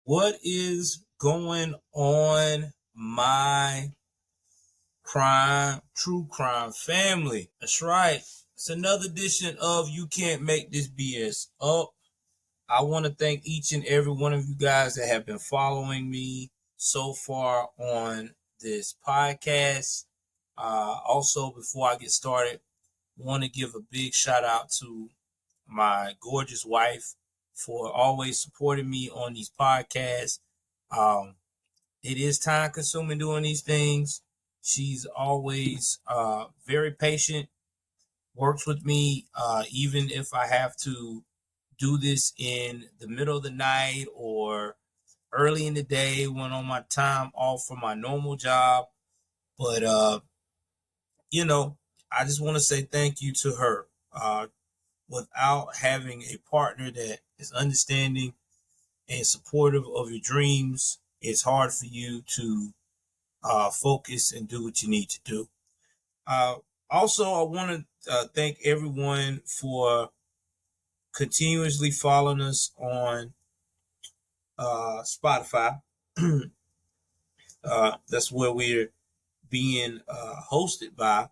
What is going on, my true crime family? That's right. It's another edition of You Can't Make This BS Up. I want to thank each and every one of you guys that have been following me so far on this podcast. Also, before I get started, want to give a big shout out to my gorgeous wife for always supporting me on these podcasts. It is time consuming doing these things. She's always very patient, works with me, even if I have to do this in the middle of the night or early in the day when on my time off from my normal job. But, I just want to say thank you to her. Without having a partner that is understanding and supportive of your dreams, it's hard for you to focus and do what you need to do. Also, I want to thank everyone for continuously following us on Spotify. That's where we're being hosted by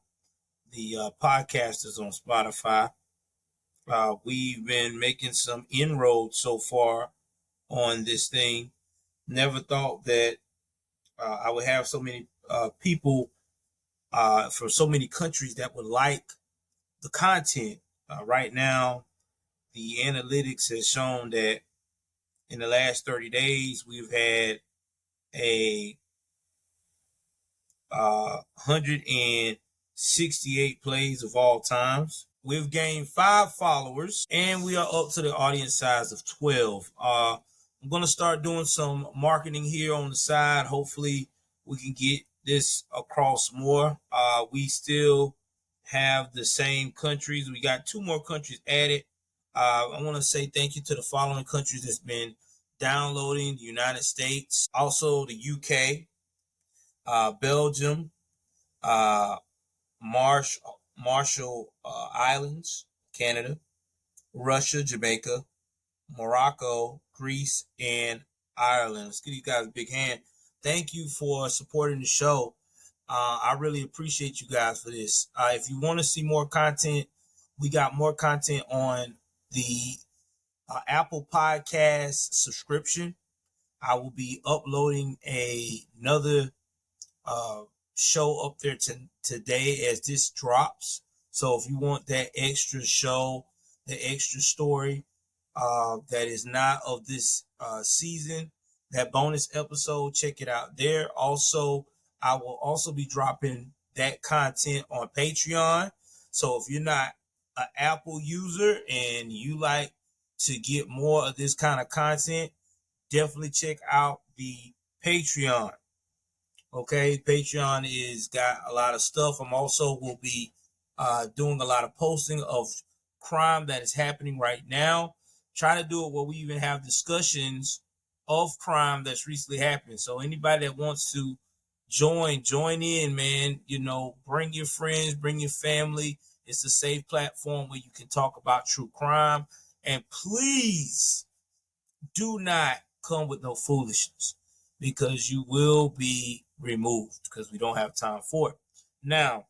the podcasters on Spotify. We've been making some inroads so far on this thing. Never thought that I would have so many people from so many countries that would like the content. Right now, the analytics has shown that in the last 30 days, we've had a 168 plays of all times. We've gained 5 followers, and we are up to the audience size of 12. I'm going to start doing some marketing here on the side. Hopefully, we can get this across more. We still have the same countries. We got 2 more countries added. I want to say thank you to the following countries that's been downloading: the United States, also the UK, Belgium, Marshall Islands, Canada, Russia, Jamaica, Morocco, Greece, and Ireland. Let's give you guys a big hand. Thank you for supporting the show. I really appreciate you guys for this. If you want to see more content, we got more content on the Apple Podcast subscription. I will be uploading another show up there today as this drops. So if you want that extra show, the extra story that is not of this season, that bonus episode, check it out there. Also, I will also be dropping that content on Patreon. So if you're not an Apple user and you like to get more of this kind of content, definitely check out the Patreon. Okay, Patreon is got a lot of stuff. I'm also will be doing a lot of posting of crime that is happening right now. Try to do it where we even have discussions of crime that's recently happened. So anybody that wants to join in, man. Bring your friends, bring your family. It's a safe platform where you can talk about true crime. And please do not come with no foolishness, because you will be removed, because we don't have time for it. Now,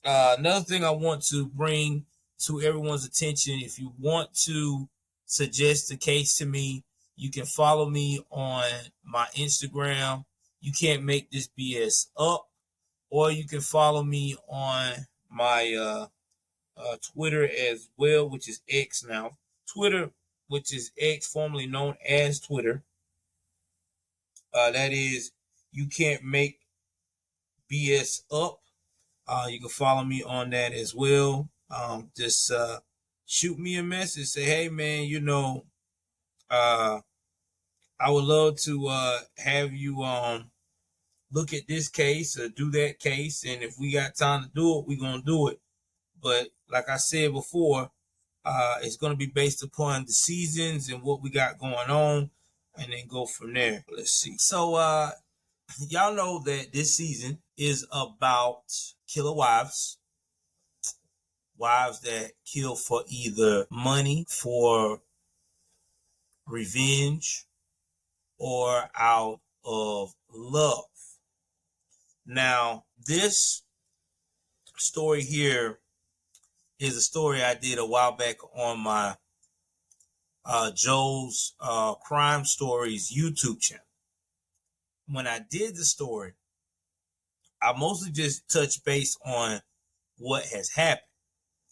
another thing I want to bring to everyone's attention: if you want to suggest a case to me, you can follow me on my Instagram. You Can't Make This BS Up. Or you can follow me on my Twitter as well, which is X now. Twitter, which is X, formerly known as Twitter. That is You Can't Make BS Up. You can follow me on that as well. Just shoot me a message. Say, hey, man, I would love to have you look at this case or do that case. And if we got time to do it, we're going to do it. But like I said before, it's going to be based upon the seasons and what we got going on, and then go from there. Let's see. So y'all know that this season is about killer wives that kill for either money, for revenge, or out of love. Now, this story here is a story I did a while back on my Joe's Crime Stories YouTube channel. When I did the story, I mostly just touched base on what has happened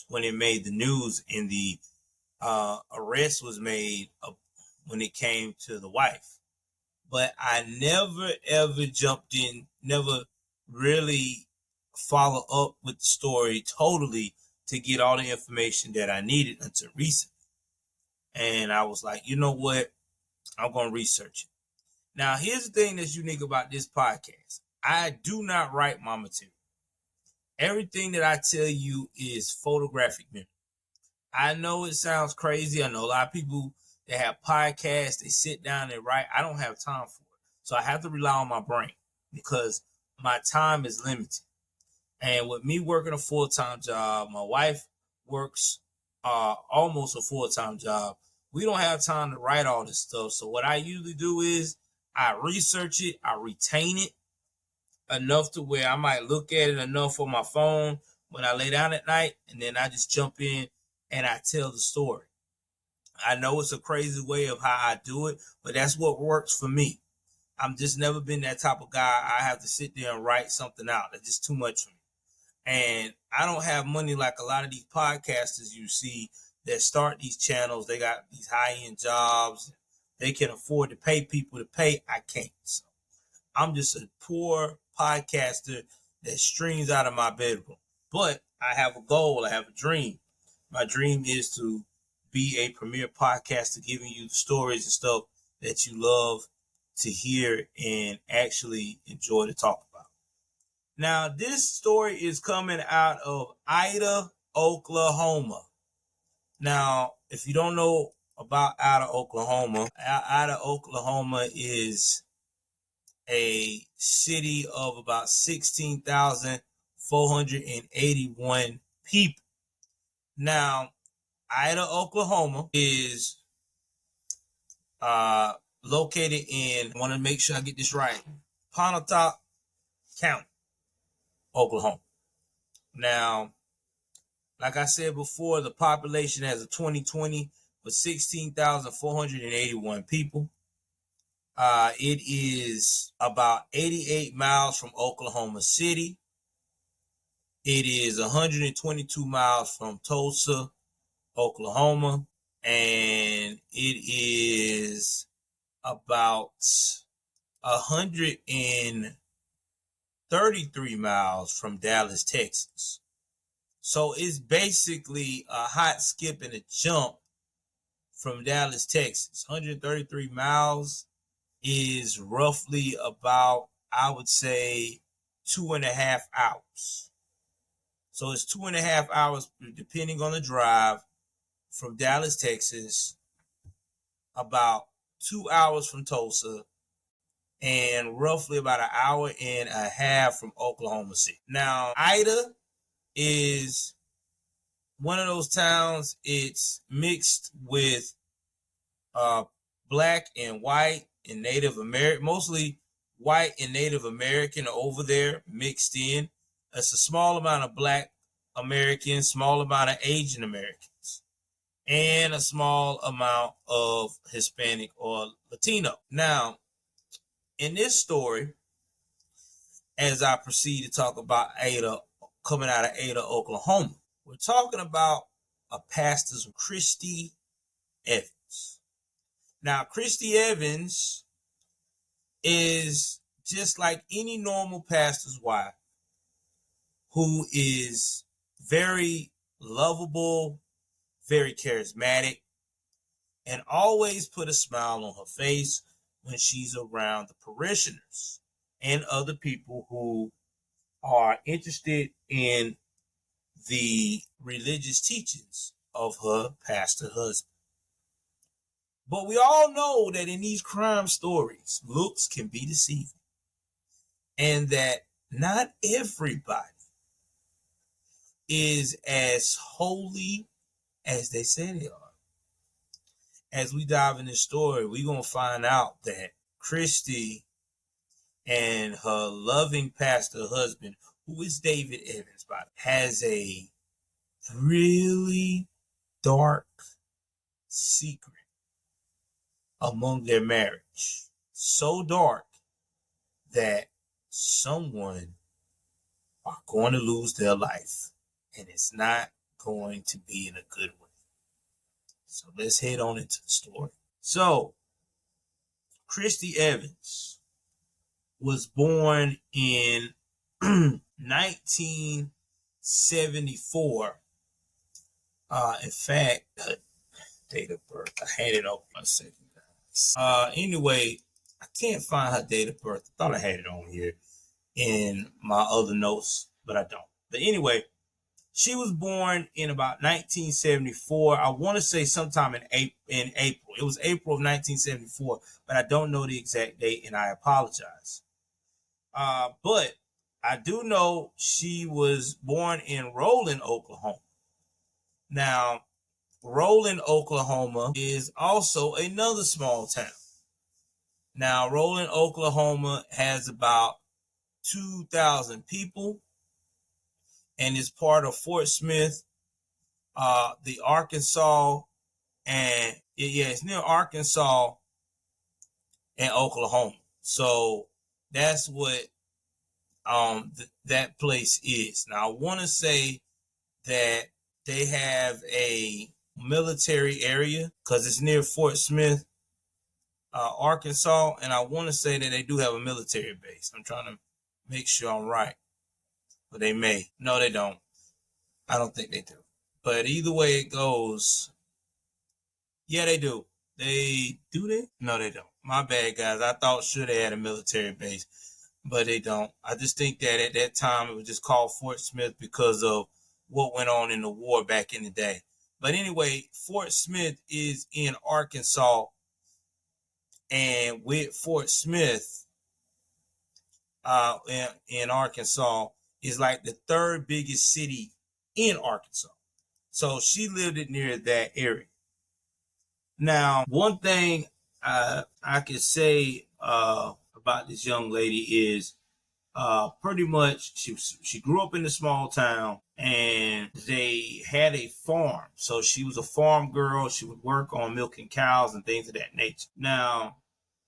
when it made the news and the arrest was made when it came to the wife. But I never ever jumped in, never really follow up with the story totally to get all the information that I needed until recently. And I was like, you know what? I'm going to research it. Now, here's the thing that's unique about this podcast. I do not write my material. Everything that I tell you is photographic memory. I know it sounds crazy. I know a lot of people that have podcasts, they sit down and write. I don't have time for it. So I have to rely on my brain because my time is limited. And with me working a full-time job, my wife works almost a full-time job. We don't have time to write all this stuff. So what I usually do is I research it, I retain it enough to where I might look at it enough on my phone when I lay down at night, and then I just jump in and I tell the story. I know it's a crazy way of how I do it, but that's what works for me. I'm just never been that type of guy. I have to sit there and write something out. That's just too much for me. And I don't have money like a lot of these podcasters you see that start these channels. They got these high-end jobs. They can afford to pay people to pay. I can't. So I'm just a poor podcaster that streams out of my bedroom. But I have a goal. I have a dream. My dream is to be a premier podcaster, giving you the stories and stuff that you love to hear and actually enjoy to talk about. Now, this story is coming out of Ada, Oklahoma. Now, if you don't know about Ada, Oklahoma, Ada, Oklahoma is a city of about 16,481 people. Now, Ada, Oklahoma is located in, I want to make sure I get this right, Pontotoc County, Oklahoma. Now, like I said before, the population as of 2020 was 16,481 people. It is about 88 miles from Oklahoma City. It is 122 miles from Tulsa, Oklahoma. And it is about 133 miles from Dallas, Texas. So it's basically a hot skip and a jump from Dallas, Texas. 133 miles is roughly about, I would say, 2.5 hours. So it's 2.5 hours, depending on the drive, from Dallas, Texas, about 2 hours from Tulsa, and roughly about an hour and a half from Oklahoma City. Now, Ida is one of those towns, it's mixed with black and white and Native American, mostly white and Native American over there mixed in. It's a small amount of black Americans, small amount of Asian Americans, and a small amount of Hispanic or Latino. Now, in this story, as I proceed to talk about Ada, coming out of Ada, Oklahoma, we're talking about a pastor's Christy Evans. Now, Christy Evans is just like any normal pastor's wife who is very lovable, very charismatic, and always put a smile on her face when she's around the parishioners and other people who are interested in the religious teachings of her pastor husband. But we all know that in these crime stories, looks can be deceiving, and that not everybody is as holy as they say they are. As we dive in this story, we're going to find out that Christy and her loving pastor husband, who is David Evans, by has a really dark secret among their marriage. So dark that someone are going to lose their life, and it's not going to be in a good way. So let's head on into the story. So, Christy Evans was born in 1974. In fact, her date of birth, I had it on 1 second, guys. Anyway, I can't find her date of birth. I thought I had it on here in my other notes, but I don't. But anyway, she was born in about 1974. I want to say sometime in April. It was April of 1974, but I don't know the exact date, and I apologize. But I do know she was born in Roland, Oklahoma. Now, Roland, Oklahoma is also another small town. Now, Roland, Oklahoma has about 2,000 people and is part of Fort Smith, the Arkansas, and it's near Arkansas and Oklahoma. So that's what that place is. Now, I want to say that they have a military area because it's near Fort Smith, Arkansas, and I want to say that they do have a military base. I'm trying to make sure I'm right, but they may. No, they don't. I don't think they do. But either way it goes, yeah, they do. They do they? No, they don't. My bad, guys. I thought sure they had a military base, but they don't. I just think that at that time it was just called Fort Smith because of what went on in the war back in the day. But anyway, Fort Smith is in Arkansas, and with Fort Smith in Arkansas is like the third biggest city in Arkansas. So she lived it near that area. Now, one thing I could say about this young lady is pretty much she grew up in a small town and they had a farm. So she was a farm girl. She would work on milking cows and things of that nature. Now,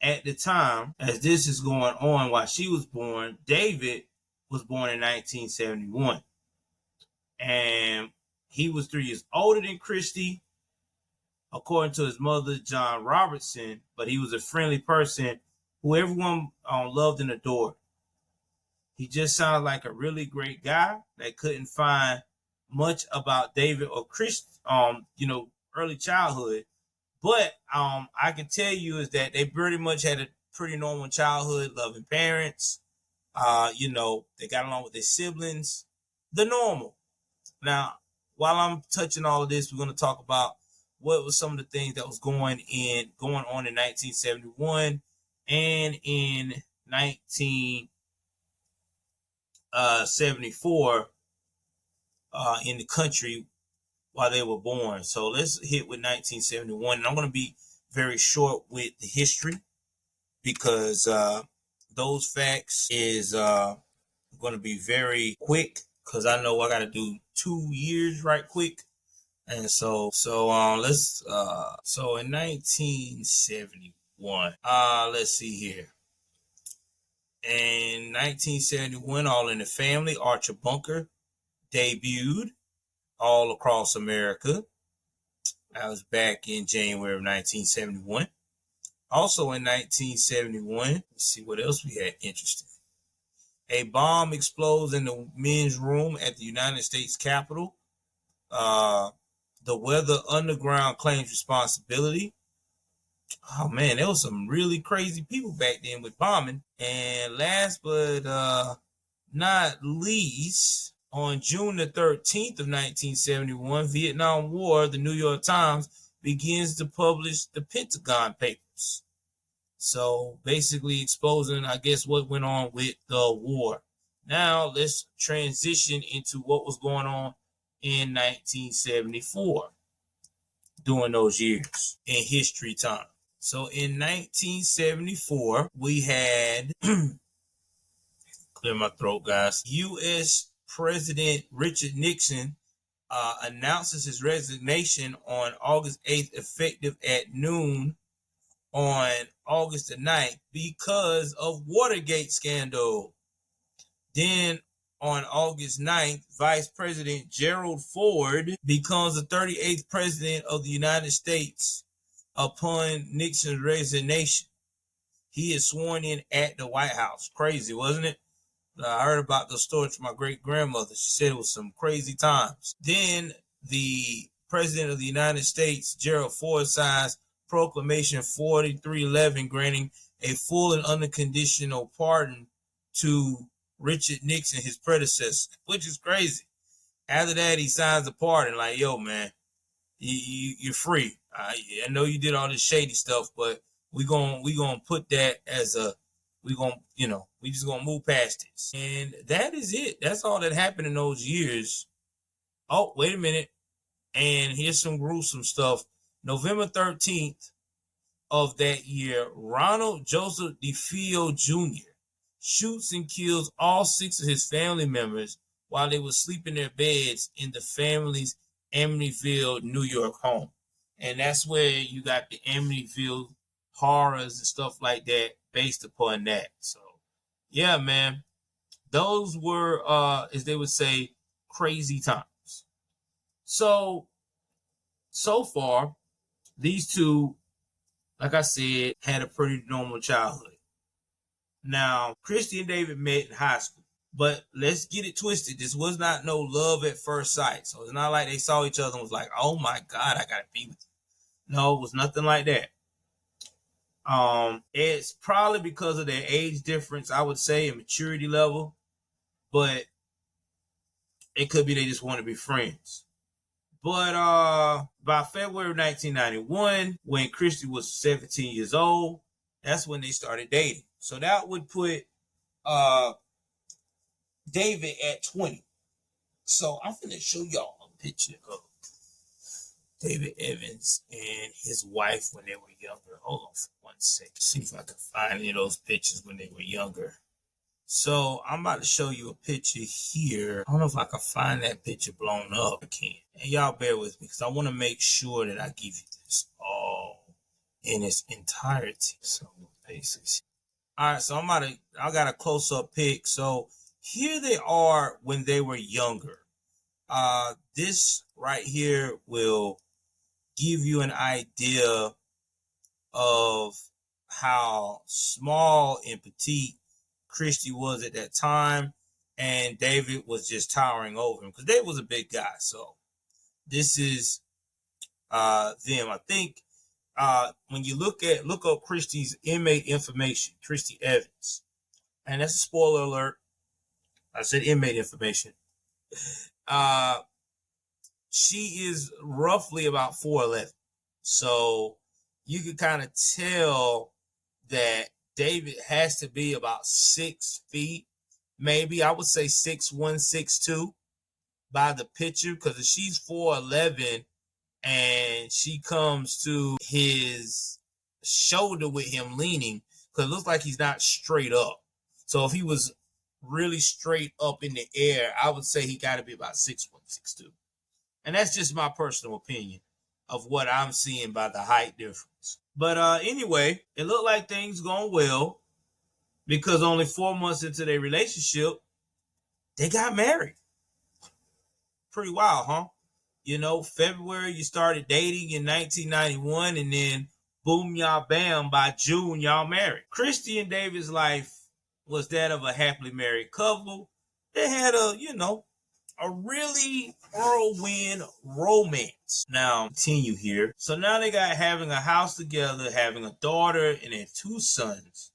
at the time, as this is going on while she was born, David was born in 1971. And he was 3 years older than Kristy, according to his mother, John Robertson, but he was a friendly person who everyone loved and adored. He just sounded like a really great guy that couldn't find much about David or Chris, early childhood. But I can tell you is that they pretty much had a pretty normal childhood, loving parents. They got along with their siblings, the normal. Now, while I'm touching all of this, we're going to talk about what was some of the things that was going on in 1971 and in 1974 in the country while they were born. So let's hit with 1971. And I'm going to be very short with the history because those facts is going to be very quick because I know I got to do 2 years right quick. And so let's so in 1971, let's see here. In 1971, All in the Family, Archer Bunker debuted all across America. That was back in January of 1971. Also in 1971, let's see what else we had interesting. A bomb explodes in the men's room at the United States Capitol. The Weather Underground claims responsibility. Oh man, there was some really crazy people back then with bombing. And last but not least, on June the 13th of 1971, Vietnam War, the New York Times begins to publish the Pentagon Papers. So basically exposing, I guess, what went on with the war. Now let's transition into what was going on in 1974 during those years in history time. So in 1974, we had, clear my throat, guys, U.S. President Richard Nixon announces his resignation on August 8th, effective at noon on August the 9th because of Watergate scandal. Then on August 9th, Vice President Gerald Ford becomes the 38th President of the United States upon Nixon's resignation. He is sworn in at the White House. Crazy, wasn't it? I heard about the story from my great-grandmother. She said it was some crazy times. Then the President of the United States, Gerald Ford, signs Proclamation 4311, granting a full and unconditional pardon to Richard Nixon, his predecessor, which is crazy. After that, he signs the pardon, like, yo, man, you're free. I know you did all this shady stuff, but we gonna put that as a, we just gonna move past this. And that is it. That's all that happened in those years. Oh, wait a minute. And here's some gruesome stuff. November 13th of that year, Ronald Joseph DeFeo Jr. shoots and kills all 6 of his family members while they were sleeping in their beds in the family's Amityville, New York home. And that's where you got the Amityville horrors and stuff like that based upon that. So, yeah, man, those were, as they would say, crazy times. So far, these two, like I said, had a pretty normal childhood. Now, Christy and David met in high school, but let's get it twisted. This was not no love at first sight. So it's not like they saw each other and was like, oh my God, I gotta be with you. No, it was nothing like that. It's probably because of their age difference, I would say, and maturity level, but it could be they just want to be friends. But by February 1991, when Kristie was 17 years old, that's when they started dating. So that would put David at 20. So I'm going to show y'all a picture of David Evans and his wife when they were younger. Hold on for 1 second. See if I can find any of those pictures when they were younger. So I'm about to show you a picture here. I don't know if I can find that picture blown up. I can. And y'all bear with me because I want to make sure that I give you this all in its entirety. So basically. All right, so I got a close-up pic. So here they are when they were younger. This right here will give you an idea of how small and petite Kristie was at that time, and David was just towering over him because David was a big guy. So this is them. I think when you look up Kristie's inmate information, Christy Evans, and that's a spoiler alert. I said inmate information. She is roughly about 4'11". So you can kind of tell that David has to be about 6 feet, maybe I would say 6'1", 6'2" by the picture, because if she's 4'11" and she comes to his shoulder with him leaning, because it looks like he's not straight up. So if he was really straight up in the air, I would say he got to be about 6'1", 6'2". And that's just my personal opinion of what I'm seeing by the height difference. But anyway, it looked like things going well because only 4 months into their relationship, they got married. Pretty wild, huh? You know, February, you started dating in 1991, and then boom, y'all bam, by June, y'all married. Christy and David's life was that of a happily married couple. They had a really whirlwind romance. Now, continue here. So now they got having a house together, having a daughter and then 2 sons,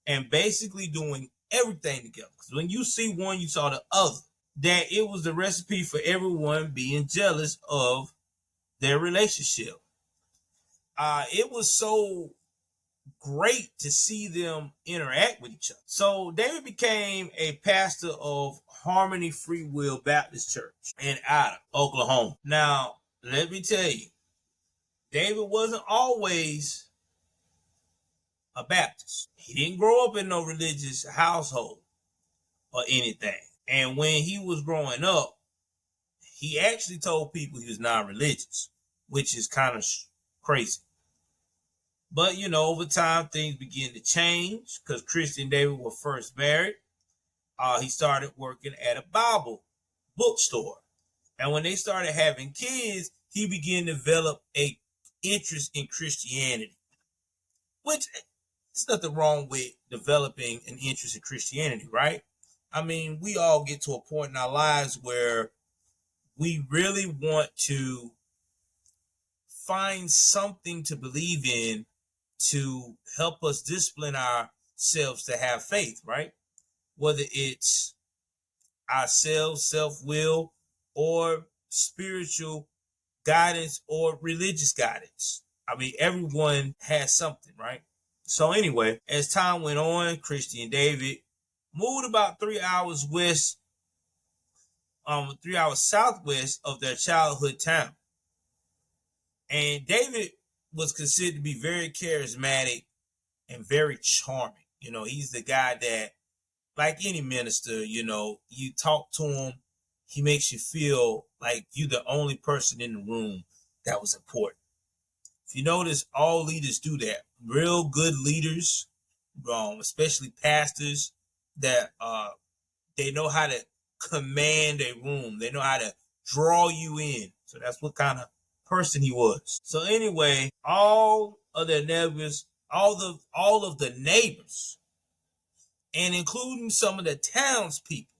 and basically doing everything together. Because when you see one, you saw the other. That it was the recipe for everyone being jealous of their relationship. It was so great to see them interact with each other. So David became a pastor of Harmony Free Will Baptist Church in Adams, Oklahoma. Now, let me tell you, David wasn't always a Baptist. He didn't grow up in no religious household or anything. And when he was growing up, he actually told people he was non-religious, which is kind of crazy. But, over time, things began to change because Christy and David were first married. He started working at a Bible bookstore. And when they started having kids, he began to develop a interest in Christianity, which there's nothing wrong with developing an interest in Christianity, right? I mean, we all get to a point in our lives where we really want to find something to believe in to help us discipline ourselves to have faith, right? Whether it's ourselves, self-will, or spiritual guidance or religious guidance. I mean, everyone has something, right? So anyway, as time went on, Christy and David moved about 3 hours west, 3 hours southwest of their childhood town. And David was considered to be very charismatic and very charming. He's the guy that, like any minister, you talk to him, he makes you feel like you're the only person in the room that was important. If you notice, all leaders do that. Real good leaders, especially pastors, that they know how to command a room. They know how to draw you in. So that's what kind of person he was. So anyway, all of the neighbors, all of the neighbors, and including some of the townspeople,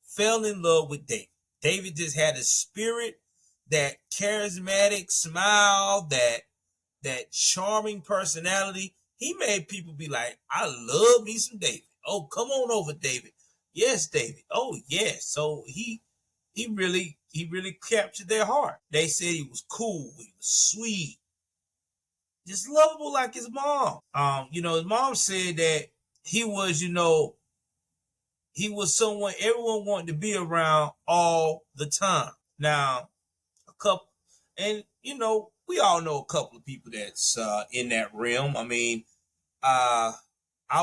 fell in love with David. David just had a spirit, that charismatic smile, that charming personality. He made people be like, I love me some David. Oh, come on over, David. Yes, David. Oh, yes. So he really captured their heart. They said he was cool, he was sweet, just lovable like his mom. His mom said that he was, he was someone everyone wanted to be around all the time. Now, we all know a couple of people that's in that realm. I mean, I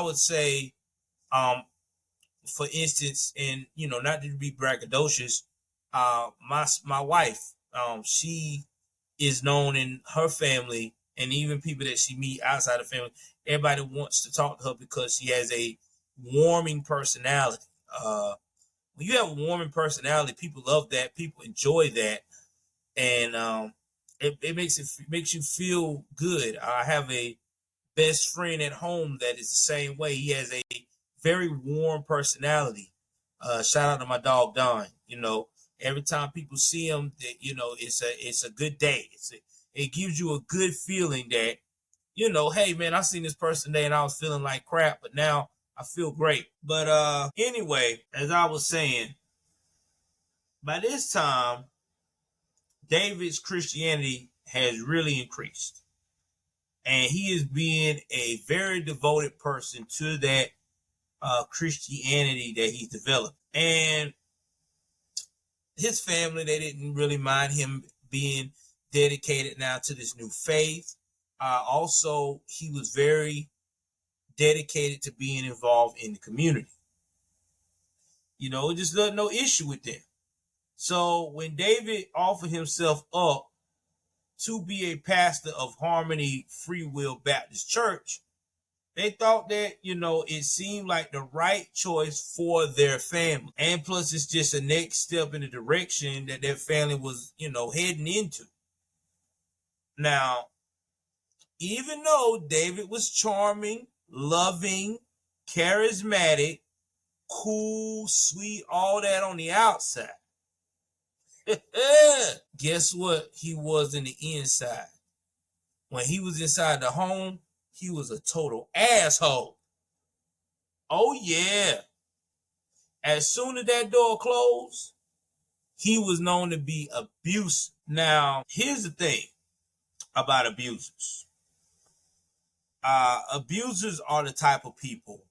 would say, for instance, and not to be braggadocious, my wife, she is known in her family, and even people that she meet outside the family, everybody wants to talk to her because she has a warming personality. When you have a warming personality, people love that, people enjoy that, and it makes you feel good. I have a best friend at home that is the same way. He has a very warm personality. Shout out to my dog Don. Every time people see him, it's a good day. It gives you a good feeling that, hey man, I seen this person today and I was feeling like crap, but now I feel great. But anyway, as I was saying, by this time, David's Christianity has really increased. And he is being a very devoted person to that Christianity that he's developed. And his family, they didn't really mind him being dedicated now to this new faith. Also, he was very dedicated to being involved in the community. Just no issue with them. So when David offered himself up to be a pastor of Harmony Free Will Baptist Church, they thought that, it seemed like the right choice for their family. And plus, it's just a next step in the direction that their family was, heading into. Now, even though David was charming, loving, charismatic, cool, sweet, all that on the outside, guess what he was in the inside? When he was inside the home, he was a total asshole. Oh yeah. As soon as that door closed, he was known to be abusive. Now, here's the thing about abusers. Abusers are the type of people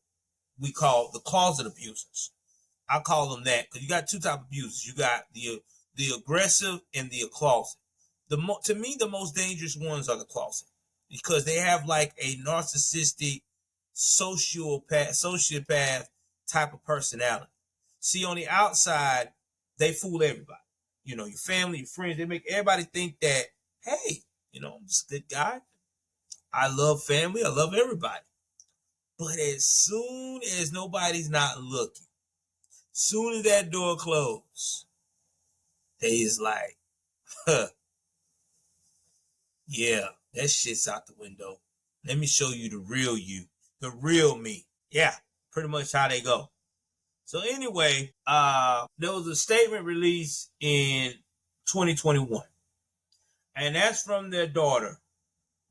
we call the closet abusers. I call them that because you got two types of abusers. You got the aggressive and the closet. To me, the most dangerous ones are the closet because they have like a narcissistic sociopath type of personality. See, on the outside, they fool everybody. You know, your family, your friends, they make everybody think that, hey, you know, I'm just a good guy. I love family. I love everybody. But as soon as nobody's not looking, soon as that door closes, they is like, huh, yeah, that shit's out the window. Let me show you the real you, the real me. Yeah, pretty much how they go. So anyway, there was a statement released in 2021, and that's from their daughter,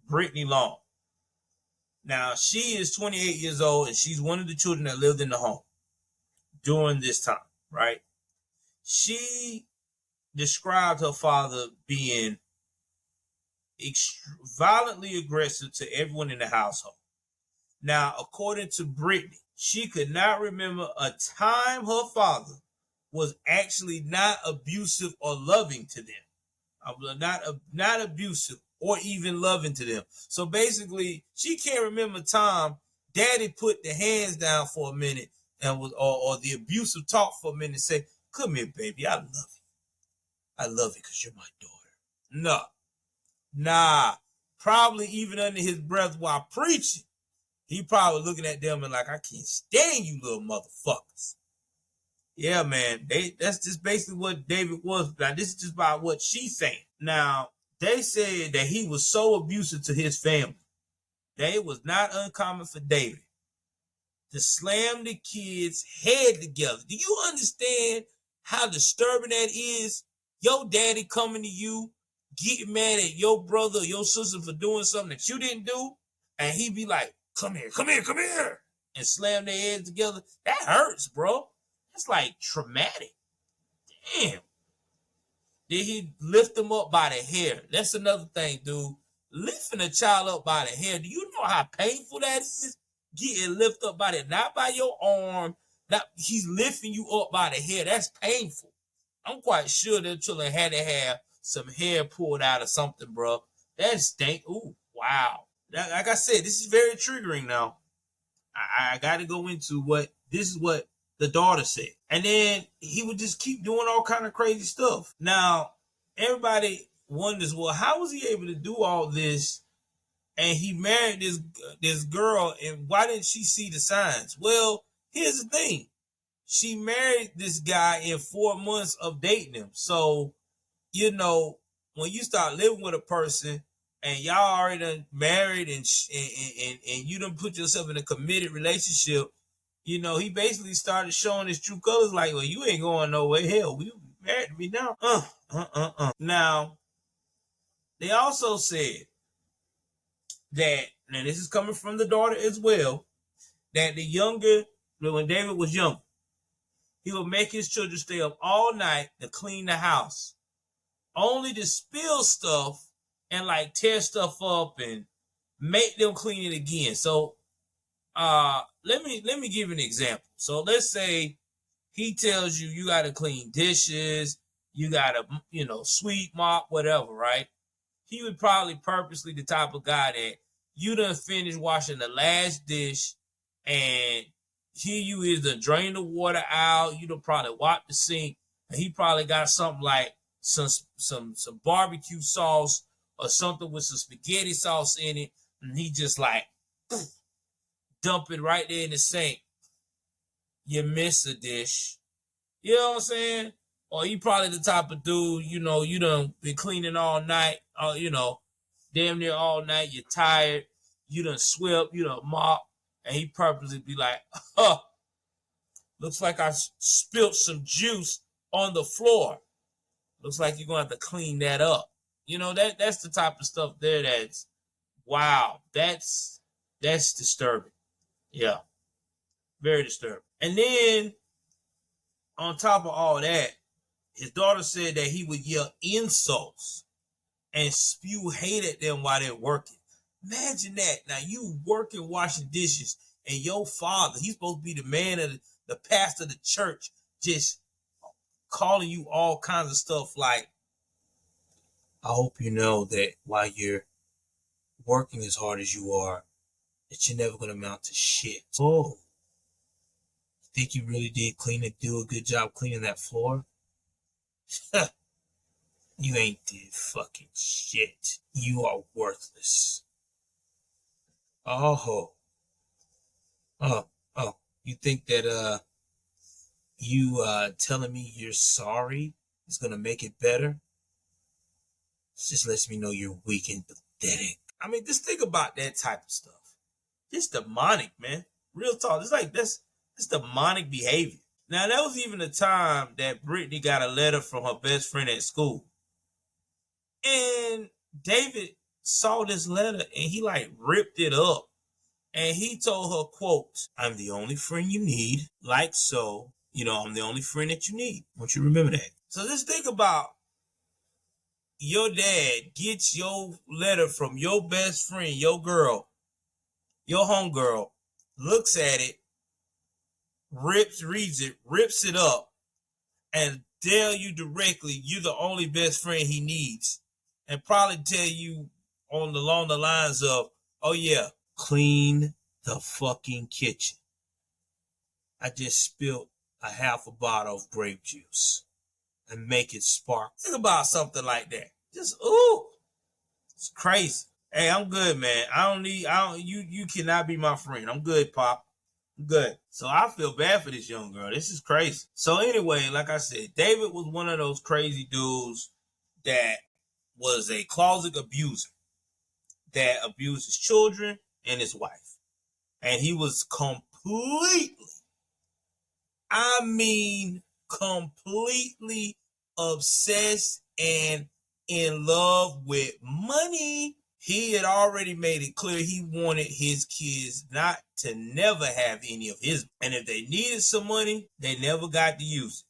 Brittany Long. Now, she is 28 years old, and she's one of the children that lived in the home during this time, right? She described her father being violently aggressive to everyone in the household. Now, according to Brittany, she could not remember a time her father was actually not abusive or loving to them. Not abusive or even loving to them. So basically, she can't remember a time daddy put the hands down for a minute and was or the abusive talk for a minute and say, come here, baby, I love you. I love you because you're my daughter. No. Nah. Probably even under his breath while preaching, he probably looking at them and like, I can't stand you little motherfuckers. Yeah, man. That's just basically what David was. Now, this is just about what she's saying. Now, they said that he was so abusive to his family that it was not uncommon for David to slam the kids' head together. Do you understand how disturbing that is? Your daddy coming to you, getting mad at your brother or your sister for doing something that you didn't do, and he be like, come here, come here, come here, and slam their heads together. That hurts, bro. That's like traumatic. Damn. Did he lift them up by the hair? That's another thing, dude. Lifting a child up by the hair. Do you know how painful that is? Getting lifted up by the, not by your arm. Not, he's lifting you up by the hair. That's painful. I'm quite sure that children had to have some hair pulled out or something, bro. That stink. Ooh, wow. Like I said, this is very triggering now. I got to go into this is what the daughter said. And then he would just keep doing all kind of crazy stuff. Now, everybody wonders, well, how was he able to do all this? And he married this girl, and why didn't she see the signs? Well, here's the thing. She married this guy in 4 months of dating him. So, you know, when you start living with a person and y'all already done married and you done put yourself in a committed relationship, you know, he basically started showing his true colors like, well, you ain't going nowhere. Hell, you married to me now. Now, they also said that, now this is coming from the daughter as well, that when David was young, he would make his children stay up all night to clean the house, only to spill stuff and like tear stuff up and make them clean it again. So let me give you an example. So let's say he tells you got to clean dishes, you got to, you know, sweep, mop, whatever, right? He would probably purposely the type of guy that you done finished washing the last dish and here you is to drain the water out, you done probably wipe the sink, and he probably got something like some barbecue sauce or something with some spaghetti sauce in it, and he just like dump it right there in the sink. You miss a dish. You know what I'm saying? Or you probably the type of dude, you know, you done been cleaning all night, you know, damn near all night, you're tired, you done swept, you done mop, and he purposely be like, huh, looks like I spilled some juice on the floor. Looks like you're going to have to clean that up. You know, that's the type of stuff there that's, wow, that's disturbing. Yeah, very disturbing. And then, on top of all that, his daughter said that he would yell insults and spew hate at them while they're working. Imagine that. Now, you working, washing dishes, and your father, he's supposed to be the man of the pastor of the church, just calling you all kinds of stuff like, I hope you know that while you're working as hard as you are, that you're never going to amount to shit. Oh, think you really did do a good job cleaning that floor? You ain't did fucking shit. You are worthless. Oh, you think that you telling me you're sorry is gonna make it better? It just lets me know you're weak and pathetic. I mean, just think about that type of stuff. It's demonic, man. Real talk. It's like that's demonic behavior. Now, that was even the time that Brittany got a letter from her best friend at school. And David saw this letter and he like ripped it up. And he told her, quote, "I'm the only friend you need. Like so, I'm the only friend that you need. I want you to remember that." So just think about your dad gets your letter from your best friend, your girl, your homegirl, looks at it, reads it, rips it up, and tell you directly you're the only best friend he needs. And probably tell you along the lines of, "Oh yeah, clean the fucking kitchen. I just spilled a half a bottle of grape juice and make it spark." Think about something like that. Just, it's crazy. Hey, I'm good, man. You cannot be my friend. I'm good, Pop. I'm good. So I feel bad for this young girl. This is crazy. So anyway, like I said, David was one of those crazy dudes that was a closet abuser that abused his children and his wife. And he was completely obsessed and in love with money. He had already made it clear he wanted his kids not to never have any of his. And if they needed some money, they never got to use it.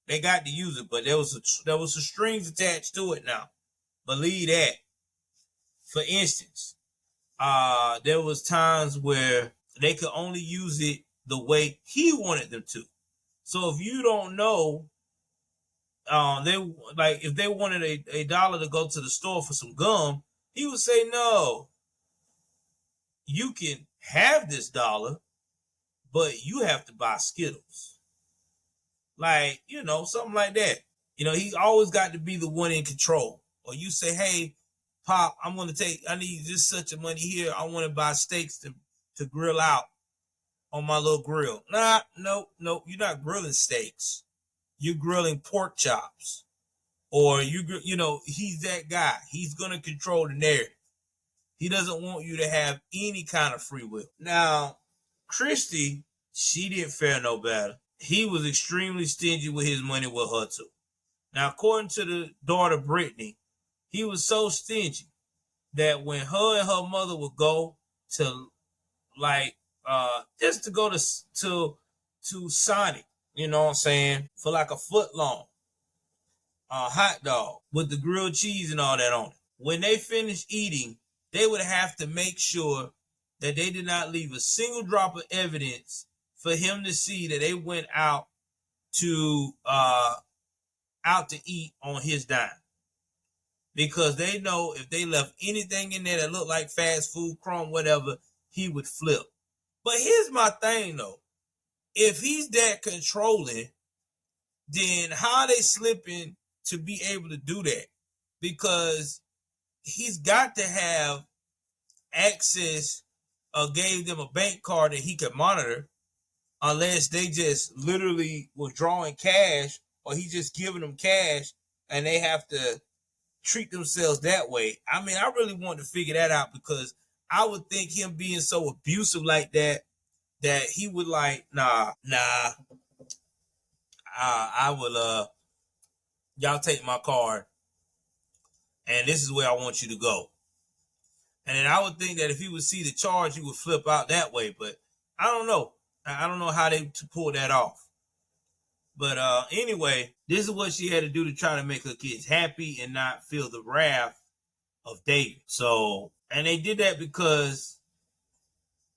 They got to use it, but there was some strings attached to it now. Believe that. For instance, there was times where they could only use it the way he wanted them to. So if you don't know, if they wanted a dollar to go to the store for some gum, he would say, "No, you can have this dollar, but you have to buy Skittles." Like, something like that. He always got to be the one in control. Or you say, "Hey, Pop, I need this such a money here. I want to buy steaks to grill out on my little grill." No, you're not grilling steaks. You're grilling pork chops. Or he's that guy. He's going to control the narrative. He doesn't want you to have any kind of free will. Now, Kristie, she didn't fare no better. He was extremely stingy with his money with her too. Now, according to the daughter Brittany, he was so stingy that when her and her mother would go to just to go to Sonic, you know what I'm saying, for like a foot long hot dog with the grilled cheese and all that on it. When they finished eating, they would have to make sure that they did not leave a single drop of evidence for him to see that they went out to eat on his dime. Because they know if they left anything in there that looked like fast food, crumb, whatever, he would flip. But here's my thing though. If he's that controlling, then how are they slipping to be able to do that? Because he's got to have access or gave them a bank card that he could monitor, unless they just literally was drawing cash or he's just giving them cash and they have to treat themselves that way. I mean, I really want to figure that out, because I would think him being so abusive like that he would like, I will, y'all take my card and this is where I want you to go. And then I would think that if he would see the charge, he would flip out that way. But I don't know. I don't know how they pull that off. But anyway, this is what she had to do to try to make her kids happy and not feel the wrath of David. So, and they did that because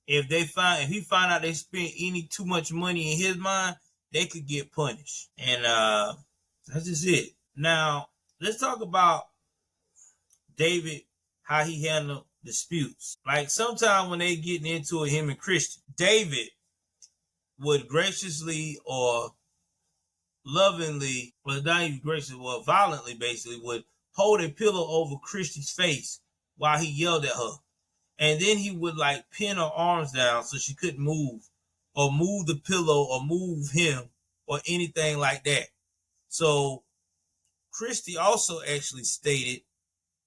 if he found out they spent any too much money in his mind, they could get punished. And that's just it. Now, let's talk about David, how he handled disputes. Like sometimes when they getting into it, him and Christy, David would graciously or lovingly, well, not even graciously, well, violently basically, would hold a pillow over Christy's face while he yelled at her. And then he would like pin her arms down so she couldn't move or move the pillow or move him or anything like that. So Christy also actually stated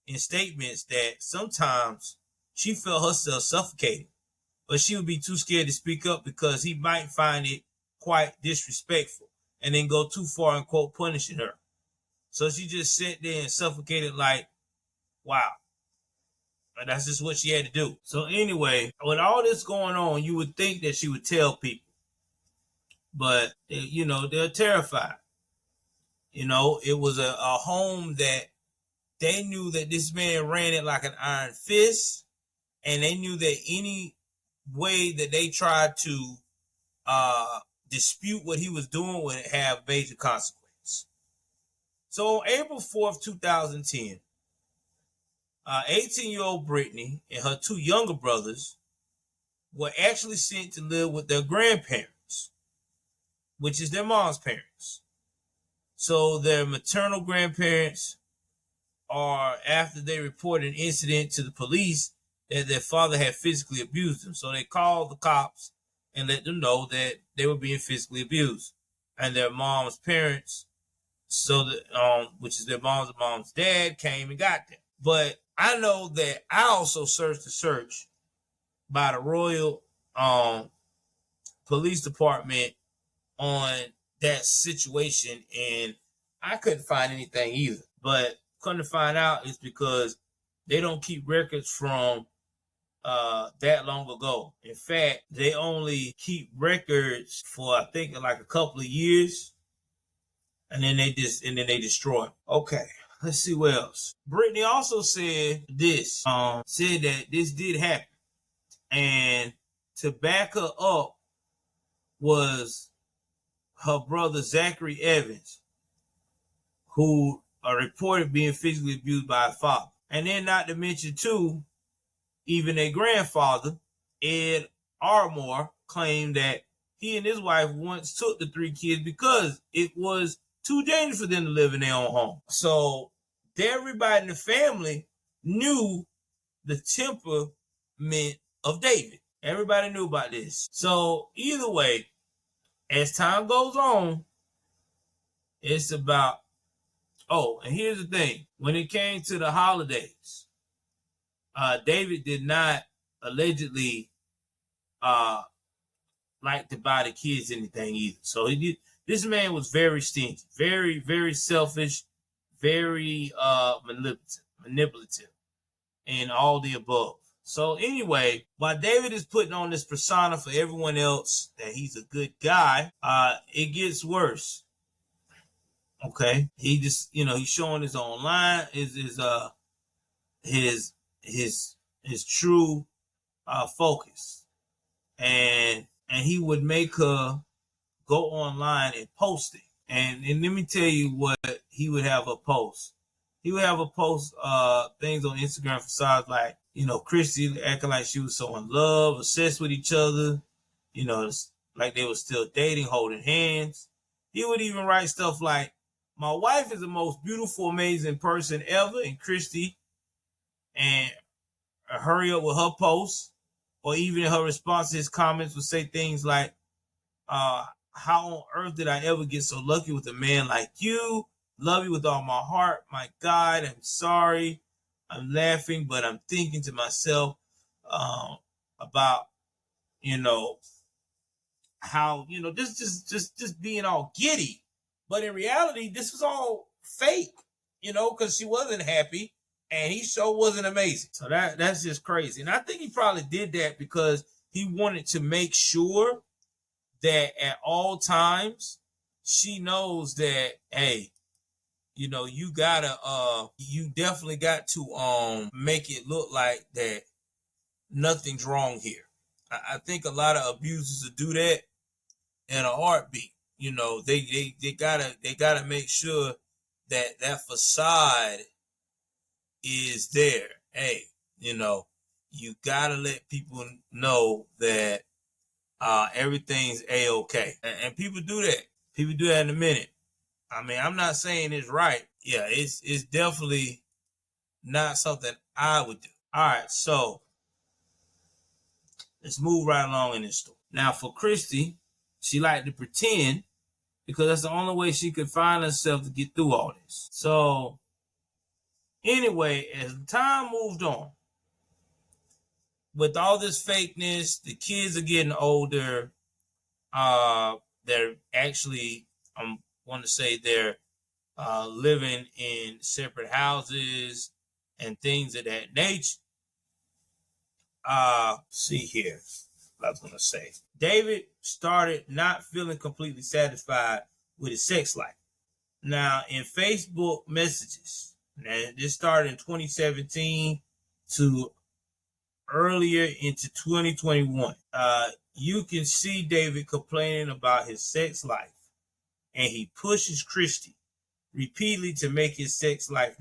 in statements that sometimes she felt herself suffocating, but she would be too scared to speak up because he might find it quite disrespectful and then go too far and quote punishing her. So she just sat there and suffocated like, wow. But that's just what she had to do. So anyway, with all this going on, you would think that she would tell people, but they're terrified. It was a home that they knew that this man ran it like an iron fist, and they knew that any way that they tried to dispute what he was doing would have major consequences. So on April 4th, 2010, 18-year-old Brittany and her two younger brothers were actually sent to live with their grandparents, which is their mom's parents. So their maternal grandparents are, after they reported an incident to the police that their father had physically abused them. So they called the cops and let them know that they were being physically abused. And their mom's parents, so that which is their mom's dad, came and got them. But I know that I also searched the search by the Royal Police Department on that situation, and I couldn't find anything either. But couldn't find out is because they don't keep records from that long ago. In fact, they only keep records for I think like a couple of years, and then they destroy them. Okay, let's see what else. Brittany also said this, said that this did happen, and to back her up was her brother Zachary Evans, who reported being physically abused by his father. And then not to mention too, even their grandfather, Ed Armour, claimed that he and his wife once took the three kids because it was too dangerous for them to live in their own home. So everybody in the family knew the temperament of David. Everybody knew about this. So either way, as time goes on, it's about, and here's the thing. When it came to the holidays, David did not allegedly like to buy the kids anything either. So this man was very stingy, very, very selfish, very manipulative, and all the above. So anyway, while David is putting on this persona for everyone else that he's a good guy, it gets worse. Okay, he just he's showing his online his true focus, and he would make her go online and post it. And let me tell you what he would have her post. He would have her post things on Instagram Facade like, Christy acting like she was so in love, obsessed with each other, like they were still dating, holding hands. He would even write stuff like, my wife is the most beautiful, amazing person ever, and Christy, and hurry up with her posts, or even her response to his comments would say things like, how on earth did I ever get so lucky with a man like you? Love you with all my heart. My God, I'm sorry. I'm laughing, but I'm thinking to myself about, how, just being all giddy. But in reality, this was all fake, because she wasn't happy and he sure wasn't amazing. So that's just crazy. And I think he probably did that because he wanted to make sure that at all times she knows that, hey, you definitely got to make it look like that nothing's wrong here. I think a lot of abusers will do that in a heartbeat. They gotta make sure that facade is there. Hey, you gotta let people know that everything's a-okay. And people do that. People do that in a minute. I mean, I'm not saying it's right. Yeah, it's definitely not something I would do. All right, so let's move right along in this story. Now, for Kristie, she liked to pretend because that's the only way she could find herself to get through all this. So, anyway, as time moved on, with all this fakeness, the kids are getting older. They're actually, I want to say they're living in separate houses and things of that nature. See here, what I was going to say. David started not feeling completely satisfied with his sex life. Now, in Facebook messages, and this started in 2017 to earlier into 2021, you can see David complaining about his sex life, and he pushes Kristie repeatedly to make his sex life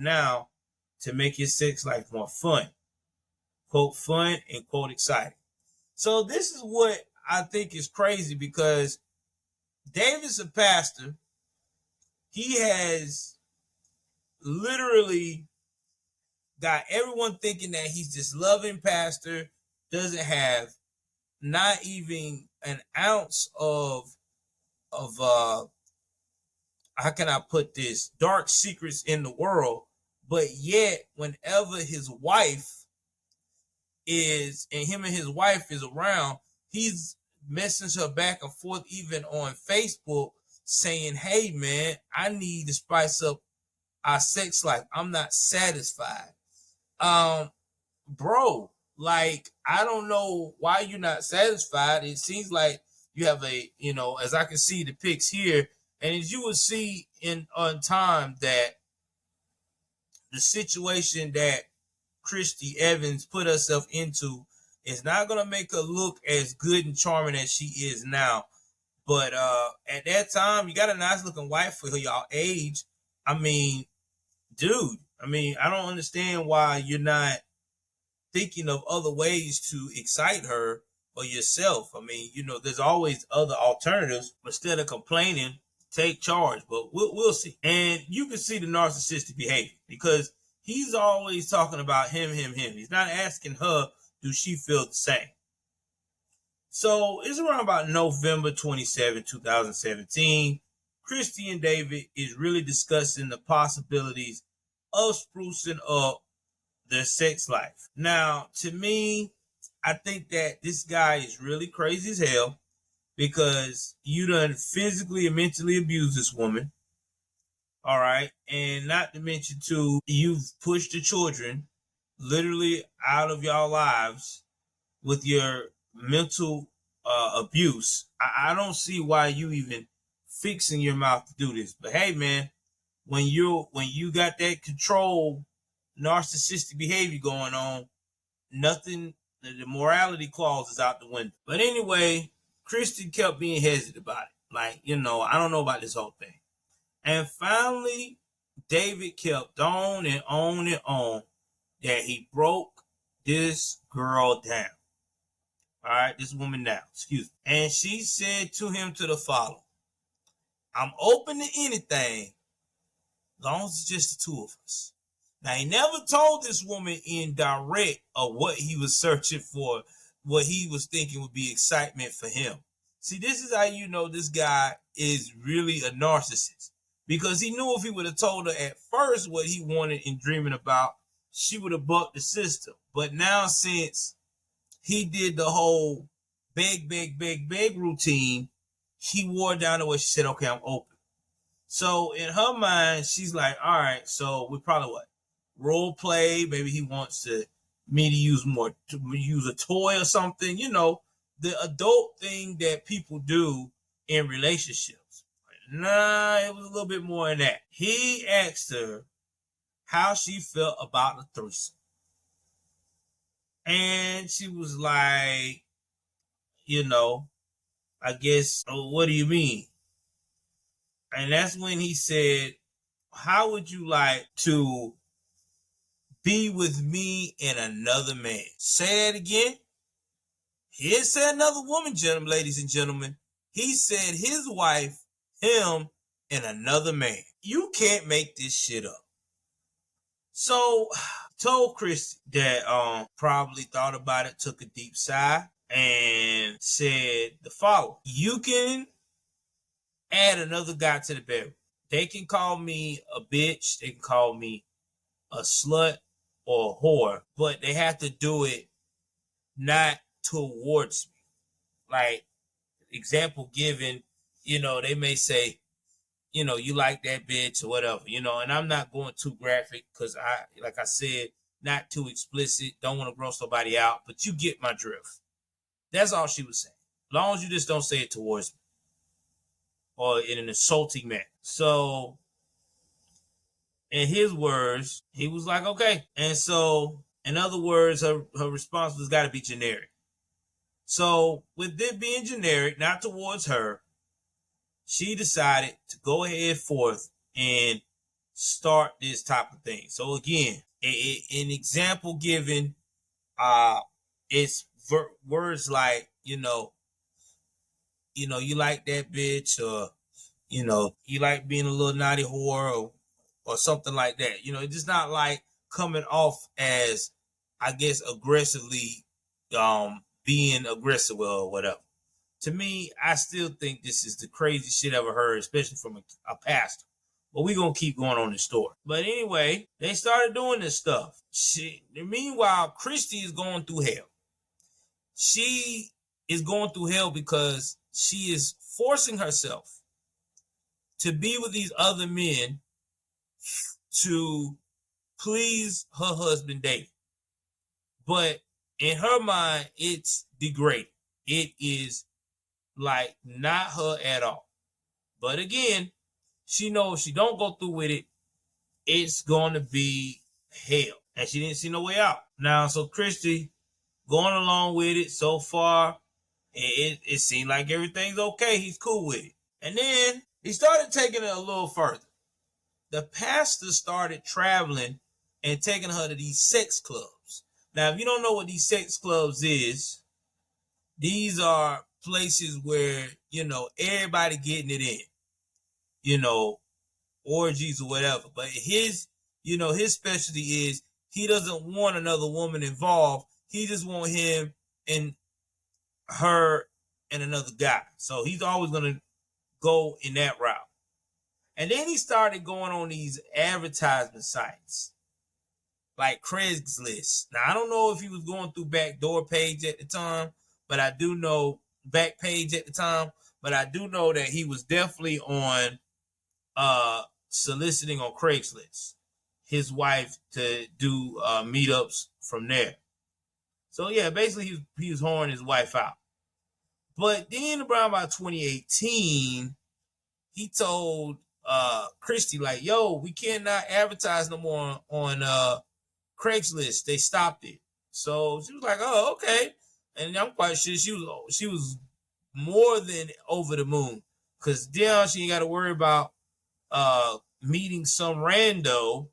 more fun. Quote, fun and quote, exciting. So this is what I think is crazy, because David's a pastor. He has literally got everyone thinking that he's this loving pastor, doesn't have not even an ounce of how can I put this, dark secrets in the world. But yet, whenever his wife is, and him and his wife is around, he's messaging her back and forth, even on Facebook, saying, hey man, I need to spice up our sex life. I'm not satisfied. Bro, like, I don't know why you're not satisfied. It seems like you have as I can see the pics here, and as you will see on time, that the situation that Christy Evans put herself into is not going to make her look as good and charming as she is now. But at that time, you got a nice looking wife for y'all age. I mean, dude, I don't understand why you're not thinking of other ways to excite her or yourself. There's always other alternatives. Instead of complaining, take charge. But we'll see. And you can see the narcissistic behavior, because he's always talking about him. He's not asking her, do she feel the same? So it's around about November 27, 2017. Christy and David is really discussing the possibilities of sprucing up their sex life. Now, to me, I think that this guy is really crazy as hell, because you done physically and mentally abused this woman. All right. And not to mention, too, you've pushed the children literally out of y'all lives with your mental abuse. I don't see why you even fixing your mouth to do this. But hey, man, when you got that control, narcissistic behavior going on, nothing, the morality clause is out the window. But anyway, Kristie kept being hesitant about it. Like, I don't know about this whole thing. And finally, David kept on and on and on that he broke this girl down. All right, this woman down, excuse me. And she said to him to the following: I'm open to anything, as long as it's just the two of us. Now, he never told this woman in direct of what he was searching for, what he was thinking would be excitement for him. See, this is how you know this guy is really a narcissist. Because he knew if he would have told her at first what he wanted and dreaming about, she would have bucked the system. But now, since he did the whole beg routine, he wore down to where she said, okay, I'm open. So in her mind, she's like, all right, so we probably role play. Maybe he wants me to use a toy or something, the adult thing that people do in relationships. Nah, it was a little bit more than that. He asked her how she felt about the threesome. And she was like, I guess, what do you mean? And that's when he said, how would you like to be with me and another man. Say that again. He didn't say another woman, ladies and gentlemen. He said his wife, him, and another man. You can't make this shit up. So, told Christy that probably thought about it, took a deep sigh, and said the following. You can add another guy to the bedroom. They can call me a bitch. They can call me a slut or a whore, but they have to do it not towards me. Like, example given, they may say, you like that bitch or whatever, and I'm not going too graphic because like I said, not too explicit, don't want to gross somebody out, but you get my drift. That's all she was saying. As long as you just don't say it towards me or in an insulting manner. So, in his words, he was like, okay. And so, in other words, her response was got to be generic. So, with it being generic, not towards her, she decided to go ahead forth and start this type of thing. So again, an example given, it's words like, you like that bitch, or, you like being a little naughty whore, or something like that. It's just not like coming off as, I guess, aggressively, being aggressive or whatever. To me, I still think this is the craziest shit I've ever heard, especially from a pastor. But we're going to keep going on this story. But anyway, they started doing this stuff. Meanwhile, Christy is going through hell. She is going through hell because she is forcing herself to be with these other men to please her husband, David. But in her mind, it's degrading. It is like not her at all. But again, she knows if she don't go through with it, it's going to be hell. And she didn't see no way out. Now, so Christy going along with it so far, it seemed like everything's okay. He's cool with it. And then he started taking it a little further. The pastor started traveling and taking her to these sex clubs. Now, if you don't know what these sex clubs is, these are places where, everybody getting it in, orgies or whatever. But his specialty is he doesn't want another woman involved. He just want him and her and another guy. So he's always going to go in that route. And then he started going on these advertisement sites like Craigslist. Now, I don't know if he was going through Backdoor Page at the time, but I do know Backpage at the time, but I do know that he was definitely on soliciting on Craigslist his wife to do meetups from there. So yeah, basically he was whoring his wife out. But then around about 2018, he told Kristie, like, yo, we cannot advertise no more on Craigslist. They stopped it. So she was like, oh, okay. And I'm quite sure she was more than over the moon. Because now she ain't got to worry about meeting some rando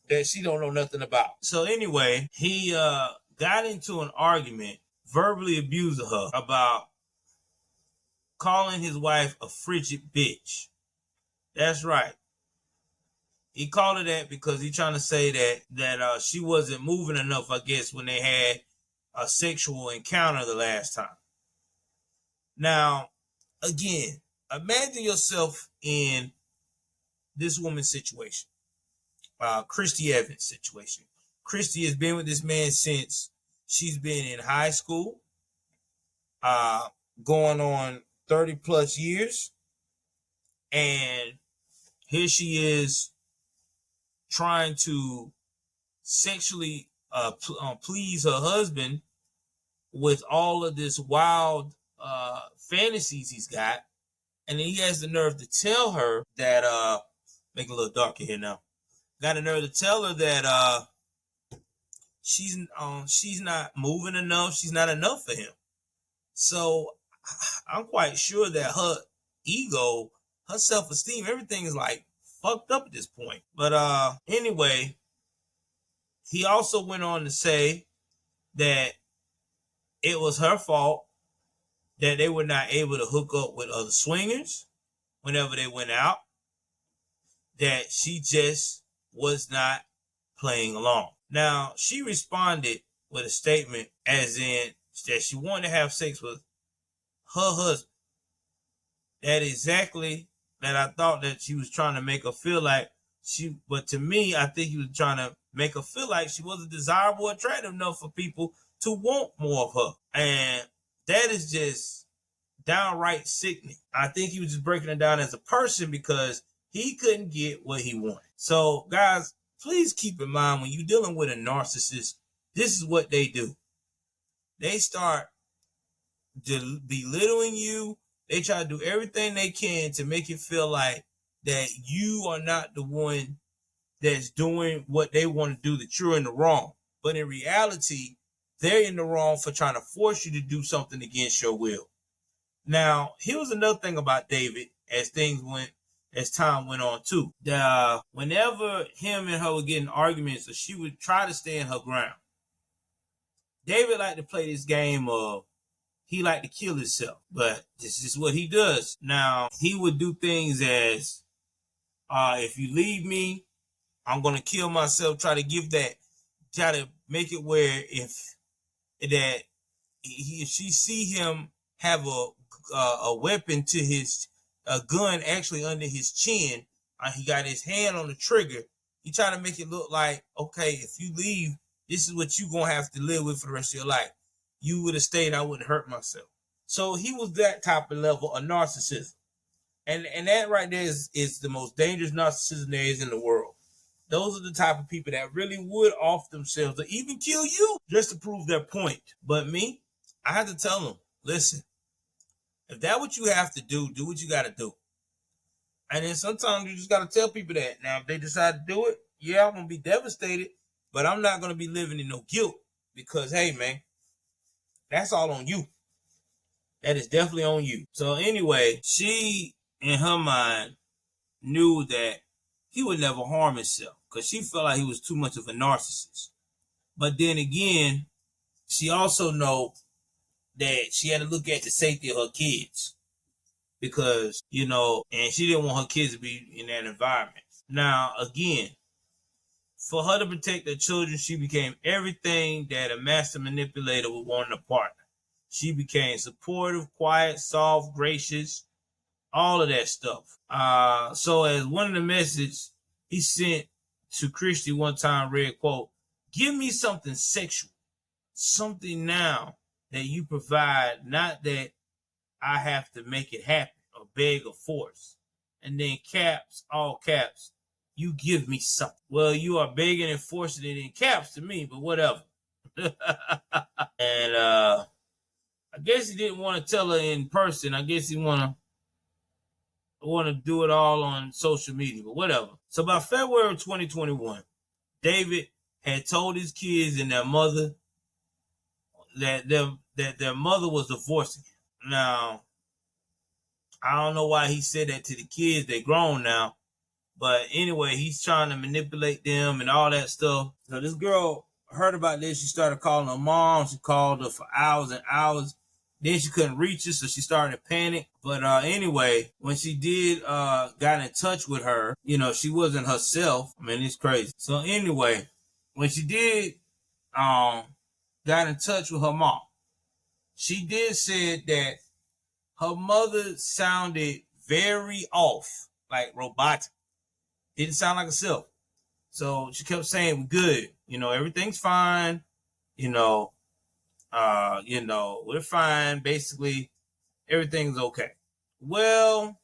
that she don't know nothing about. So anyway, he got into an argument, verbally abusing her about calling his wife a frigid bitch. That's right. He called her that because he's trying to say that she wasn't moving enough, I guess, when they had a sexual encounter the last time. Now, again, imagine yourself in this woman's situation. Christy Evans' situation. Christy has been with this man since she's been in high school, going on 30 plus years. And here she is trying to sexually please her husband with all of this wild fantasies he's got. And then he has the nerve to tell her that, make it a little darker here now. Got the nerve to tell her that she's not moving enough. She's not enough for him. So I'm quite sure that her ego, her self-esteem, everything is like fucked up at this point. But anyway, He also went on to say that it was her fault that they were not able to hook up with other swingers whenever they went out, that she just was not playing along. Now, she responded with a statement as in that she wanted to have sex with her husband. That exactly that I thought that she was trying to make her feel like but to me, I think he was trying to make her feel like she wasn't desirable, attractive enough for people to want more of her. And that is just downright sickening. I think he was just breaking it down as a person because he couldn't get what he wanted. So, guys, please keep in mind when you're dealing with a narcissist, this is what they do. They start belittling you. They try to do everything they can to make it feel like that you are not the one that's doing what they want to do, that you're in the wrong. But in reality, they're in the wrong for trying to force you to do something against your will. Now, here was another thing about David as time went on too. Whenever him and her were getting arguments, or she would try to stand her ground, David liked to play this game of he liked to kill himself, but this is what he does. Now, he would do things as, if you leave me, I'm going to kill myself, try to make it where if she see him have a weapon to a gun actually under his chin, he got his hand on the trigger, he try to make it look like, okay, if you leave, this is what you're going to have to live with for the rest of your life. You would have stayed, I wouldn't hurt myself. So he was that type of level of narcissism. And that right there is the most dangerous narcissism there is in the world. Those are the type of people that really would off themselves or even kill you just to prove their point. But me, I had to tell them, listen, if that's what you have to do what you got to do. And then sometimes you just got to tell people that. Now, if they decide to do it, yeah, I'm going to be devastated, but I'm not going to be living in no guilt because, hey, man, that's all on you. That is definitely on you. So anyway, she, in her mind, knew that he would never harm himself because she felt like he was too much of a narcissist. But then again, she also know that she had to look at the safety of her kids because, and she didn't want her kids to be in that environment. Now, again, for her to protect her children, she became everything that a master manipulator would want in a partner. She became supportive, quiet, soft, gracious, all of that stuff. So as one of the messages he sent to Kristie one time read, quote, "Give me something sexual, something now that you provide, not that I have to make it happen or beg or force." And then caps, all caps, "You give me something." Well, you are begging and forcing it in caps to me, but whatever. And I guess he didn't want to tell her in person. I guess he want to do it all on social media, but whatever. So by February 2021, David had told his kids and their mother that their mother was divorcing him. Now, I don't know why he said that to the kids. They're grown now. But anyway, he's trying to manipulate them and all that stuff. So this girl heard about this. She started calling her mom. She called her for hours and hours. Then she couldn't reach her, so she started to panic. But anyway, when she did got in touch with her, she wasn't herself. I mean, it's crazy. So anyway, when she did got in touch with her mom, she did say that her mother sounded very off, like robotic. Didn't sound like herself. So she kept saying, "Good, everything's fine, we're fine. Basically, everything's okay." Well,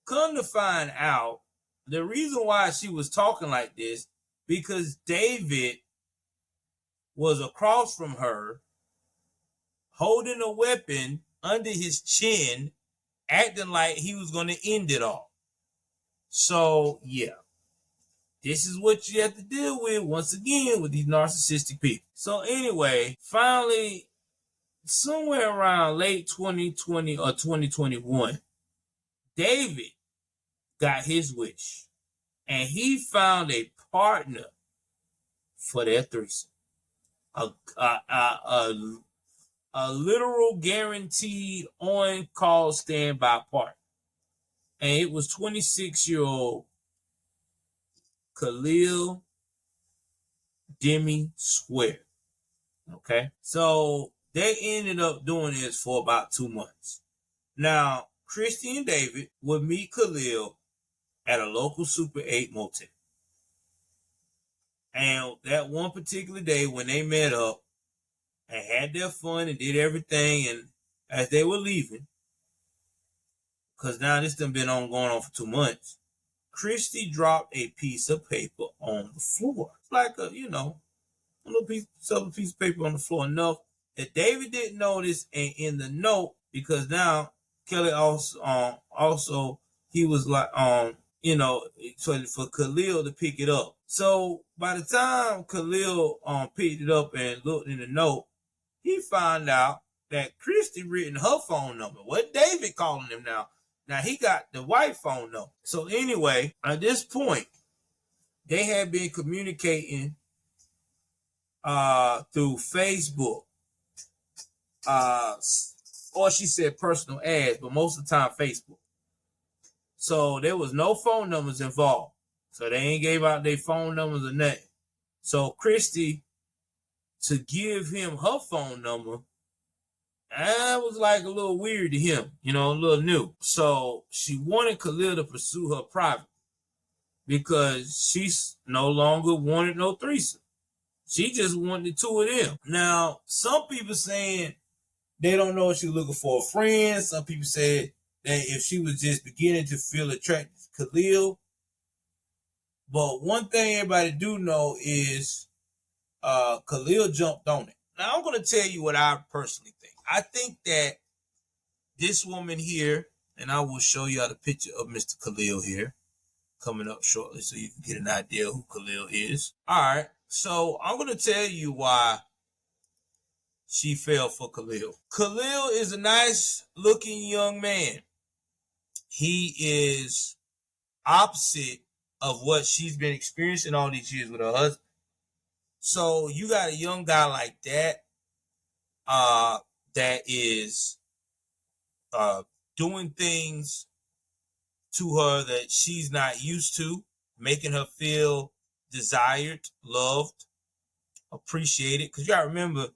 come to find out, the reason why she was talking like this, because David was across from her, holding a weapon under his chin, acting like he was going to end it all. So, yeah. This is what you have to deal with, once again, with these narcissistic people. So anyway, finally, somewhere around late 2020 or 2021, David got his wish. And he found a partner for their threesome. A literal guaranteed on-call standby party. And it was 26-year-old Khalil Demi Square. Okay. So they ended up doing this for about 2 months. Now, Christy and David would meet Khalil at a local Super 8 motel. And that one particular day when they met up and had their fun and did everything, and as they were leaving, because now this done been going on for 2 months, Kristie dropped a piece of paper on the floor. It's like a little piece of paper on the floor, enough that David didn't notice, and in the note, because now Kelly also he was like for Khalil to pick it up. So by the time Khalil picked it up and looked in the note, he found out that Kristie written her phone number. What David calling him now? Now he got the white phone number. So anyway, at this point, they had been communicating through Facebook, or she said personal ads, but most of the time Facebook. So there was no phone numbers involved. So they ain't gave out their phone numbers or nothing. So Kristie, to give him her phone number, that was like a little weird to him, a little new. So she wanted Khalil to pursue her private because she's no longer wanted no threesome. She just wanted the two of them. Now, some people saying they don't know if she's looking for a friend. Some people said that if she was just beginning to feel attracted to Khalil. But one thing everybody do know is Khalil jumped on it. Now, I'm going to tell you what I personally think. I think that this woman here, and I will show you the picture of Mr. Khalil here coming up shortly so you can get an idea of who Khalil is. All right, so I'm going to tell you why she fell for Khalil. Khalil is a nice looking young man. He is opposite of what she's been experiencing all these years with her husband. So you got a young guy like that, that is doing things to her that she's not used to, making her feel desired, loved, appreciated. Because you gotta remember,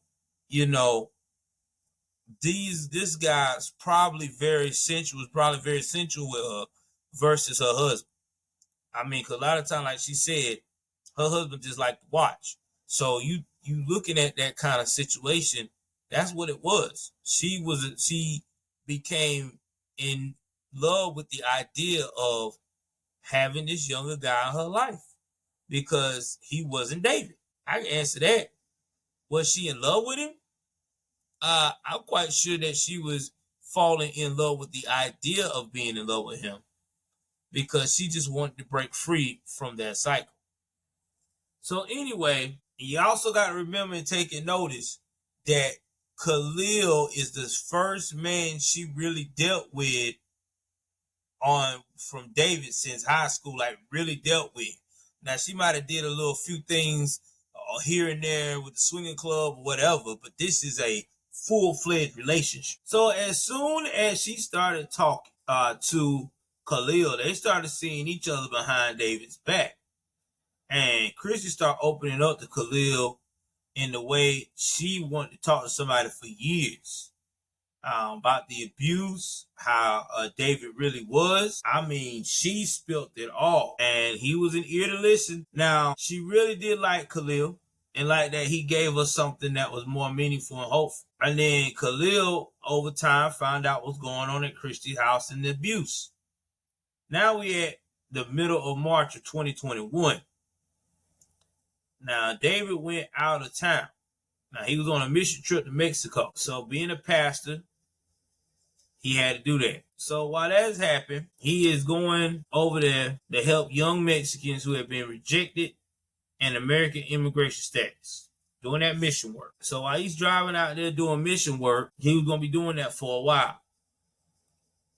this guy's probably very sensual with her versus her husband. I mean, because a lot of time, like she said, her husband just like to watch. So you looking at that kind of situation, that's what it was. She became in love with the idea of having this younger guy in her life because he wasn't David. I can answer that. Was she in love with him? I'm quite sure that she was falling in love with the idea of being in love with him because she just wanted to break free from that cycle. So anyway, you also got to remember and take notice that Khalil is the first man she really dealt with from David since high school, like really dealt with. Now she might have did a few things here and there with the swinging club or whatever, but this is a full-fledged relationship. So as soon as she started talking to Khalil, they started seeing each other behind David's back. And Kristie started opening up to Khalil in the way she wanted to talk to somebody for years. About the abuse, how David really was. I mean, she spilled it all. And he was an ear to listen. Now, she really did like Khalil. And like that, he gave her something that was more meaningful and hopeful. And then Khalil, over time, found out what's going on at Kristie's house and the abuse. Now we at the middle of March of 2021. Now, David went out of town. Now, he was on a mission trip to Mexico. So, being a pastor, he had to do that. So, while that's happened, he is going over there to help young Mexicans who have been rejected and American immigration status, doing that mission work. So, while he's driving out there doing mission work, he was going to be doing that for a while.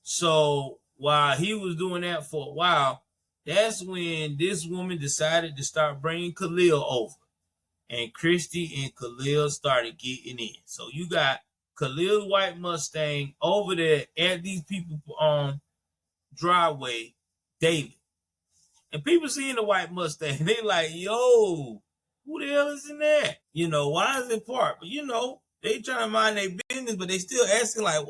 So, while he was doing that for a while, that's when this woman decided to start bringing Khalil over. and Christy and Khalil started getting in. So you got Khalil's white Mustang over there at these people driveway, David. And people seeing the white Mustang, they like, yo, who the hell is in that? You know, why is it parked? But you know, they trying to mind their business, but they still asking like,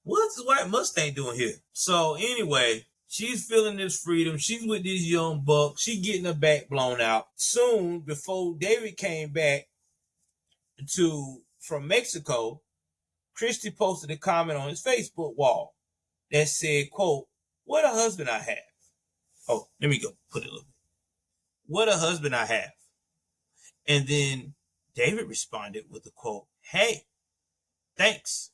what's this white Mustang doing here? So anyway, she's feeling this freedom. She's with this young buck. She getting her back blown out. Soon, before David came back from Mexico, Kristie posted a comment on his Facebook wall that said, quote, "What a husband I have." Oh, let me go put it a little bit. "What a husband I have." And then David responded with a quote, "Hey, thanks."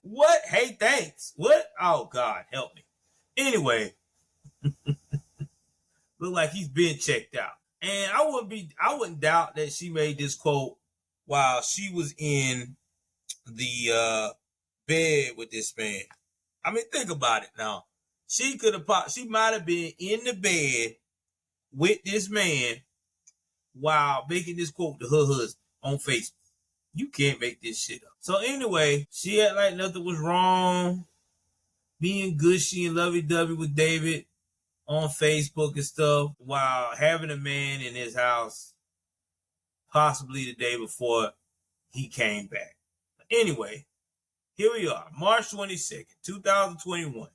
What? Hey, thanks. What? Oh, God, help me. Anyway, look like he's been checked out. And I wouldn't doubt that she made this quote while she was in the bed with this man. I mean, think about it now. She might have been in the bed with this man while making this quote to her husband on Facebook. You can't make this shit up. So anyway, she act like nothing was wrong, being gushy and lovey-dovey with David on Facebook and stuff, while having a man in his house possibly the day before he came back. Anyway, here we are, March 22nd, 2021.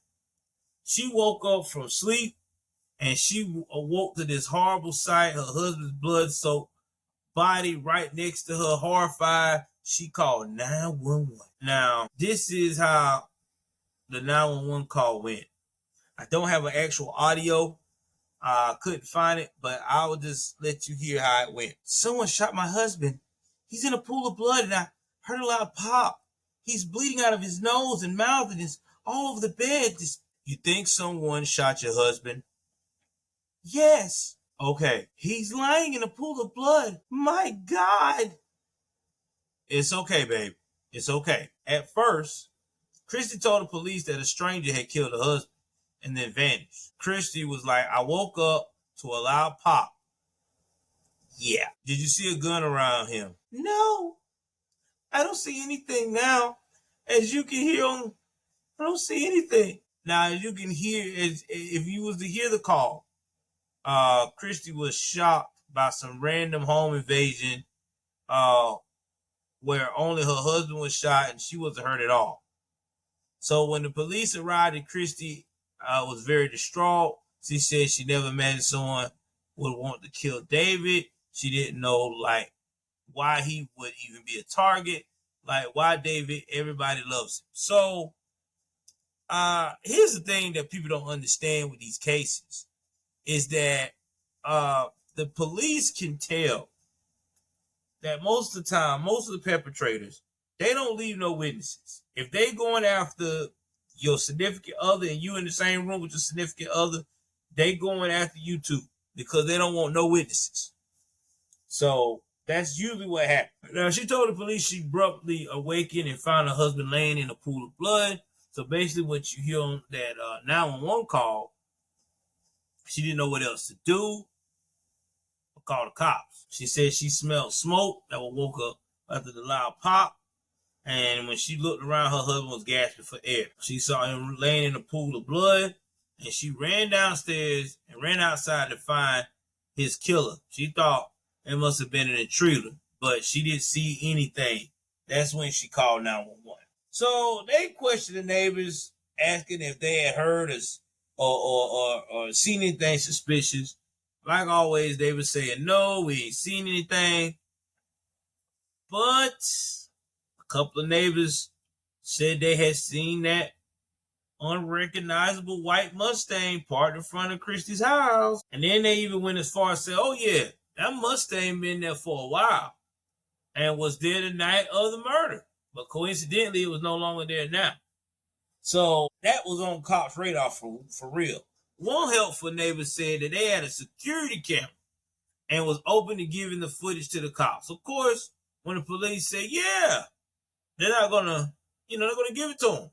She woke up from sleep and she awoke to this horrible sight, her husband's blood-soaked body right next to her. Horrified, she called 911. Now, this is how the 911 call went. I don't have an actual audio. I couldn't find it, but I will just let you hear how it went. "Someone shot my husband. He's in a pool of blood and I heard a loud pop. He's bleeding out of his nose and mouth and is all over the bed." "You think someone shot your husband?" "Yes." "Okay. He's lying in a pool of blood. My God." "It's okay, babe. It's okay." At first, Kristie told the police that a stranger had killed her husband and then vanished. Kristie was like, "I woke up to a loud pop." "Yeah." "Did you see a gun around him?" "No. I don't see anything now. As you can hear I don't see anything." Now, as you can hear, if you was to hear the call, Kristie was shocked by some random home invasion where only her husband was shot and she wasn't hurt at all. So when the police arrived and Kristie was very distraught, she said she never imagined someone would want to kill David. She didn't know like why he would even be a target. Like why David, everybody loves him. So here's the thing that people don't understand with these cases is that the police can tell that most of the time, most of the perpetrators, they don't leave no witnesses. If they going after your significant other and you in the same room with your significant other, they going after you too because they don't want no witnesses. So that's usually what happened. Now, she told the police she abruptly awakened and found her husband laying in a pool of blood. So basically what you hear on that 911 call, she didn't know what else to do or call the cops. She said she smelled smoke that woke up after the loud pop. And when she looked around, her husband was gasping for air. She saw him laying in a pool of blood, and she ran downstairs and ran outside to find his killer. She thought it must have been an intruder, but she didn't see anything. That's when she called 911. So they questioned the neighbors, asking if they had heard us or seen anything suspicious. Like always, they were saying, "No, we ain't seen anything." But a couple of neighbors said they had seen that unrecognizable white Mustang parked in front of Kristie's house. And then they even went as far as say, "Oh yeah, that Mustang been there for a while and was there the night of the murder. But coincidentally, it was no longer there now." So that was on cops' radar for real. One helpful neighbor said that they had a security camera and was open to giving the footage to the cops. Of course, when the police said, yeah, they're not gonna, they're gonna give it to them.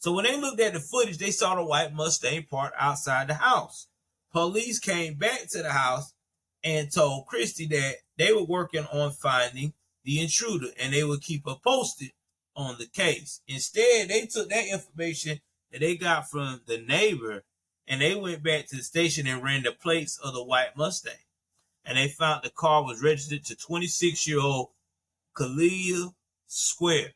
So when they looked at the footage, they saw the white Mustang parked outside the house. Police came back to the house and told Kristie that they were working on finding the intruder and they would keep her posted on the case. Instead, they took that information that they got from the neighbor and they went back to the station and ran the plates of the white Mustang. And they found the car was registered to 26-year-old Khalil Square.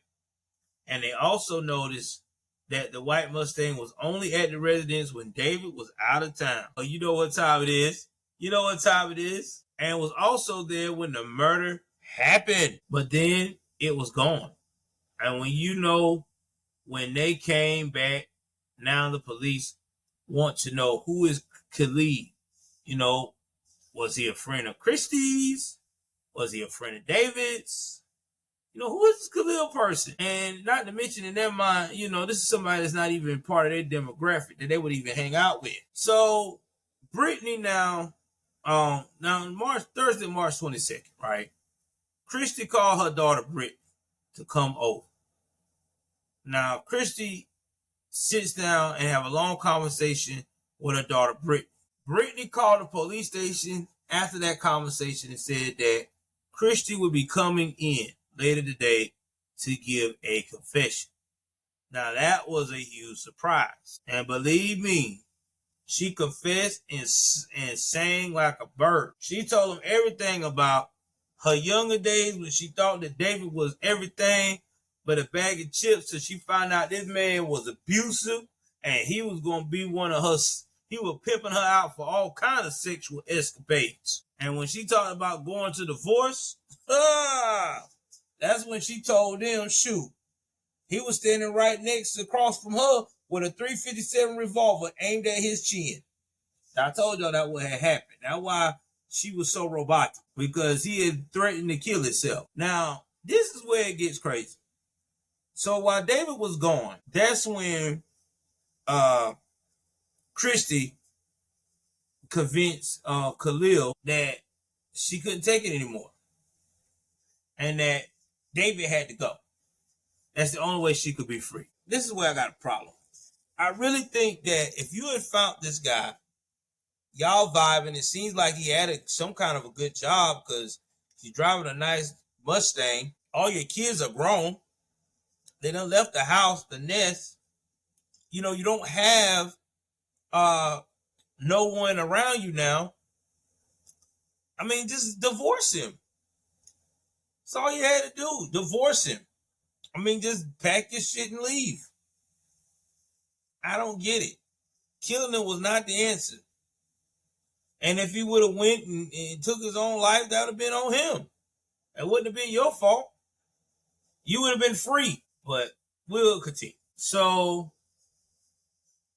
And they also noticed that the white Mustang was only at the residence when David was out of town. Oh, you know what time it is. And was also there when the murder happened. But then it was gone. And when they came back, now the police want to know who is Khalil. Was he a friend of Christie's? Was he a friend of David's? Who is this Khalil person? And not to mention in their mind, this is somebody that's not even part of their demographic that they would even hang out with. So Brittany now Thursday, March 22nd, right? Kristie called her daughter Brittany to come over. Now Kristie sits down and have a long conversation with her daughter Brittany. Brittany called the police station after that conversation and said that Kristie would be coming in later today to give a confession. Now that was a huge surprise. And believe me, she confessed and sang like a bird. She told him everything about her younger days when she thought that David was everything but a bag of chips, till she found out this man was abusive and he was going to be one of her. He was pimping her out for all kinds of sexual escapades. And when she talked about going to divorce, that's when she told them, shoot, he was standing right across from her with a .357 revolver aimed at his chin. Now, I told y'all that what had happened. That's why she was so robotic, because he had threatened to kill himself. Now, this is where it gets crazy. So while David was gone, that's when Kristie convinced Khalil that she couldn't take it anymore and that David had to go. That's the only way she could be free. This is where I got a problem. I really think that if you had found this guy, y'all vibing, it seems like he had some kind of a good job because he's driving a nice Mustang. All your kids are grown. They done left the house, the nest. You don't have no one around you now. I mean, just divorce him. That's all you had to do. Divorce him. I mean, just pack your shit and leave. I don't get it. Killing him was not the answer. And if he would have went and took his own life, that would have been on him. It wouldn't have been your fault. You would have been free. But we'll continue. So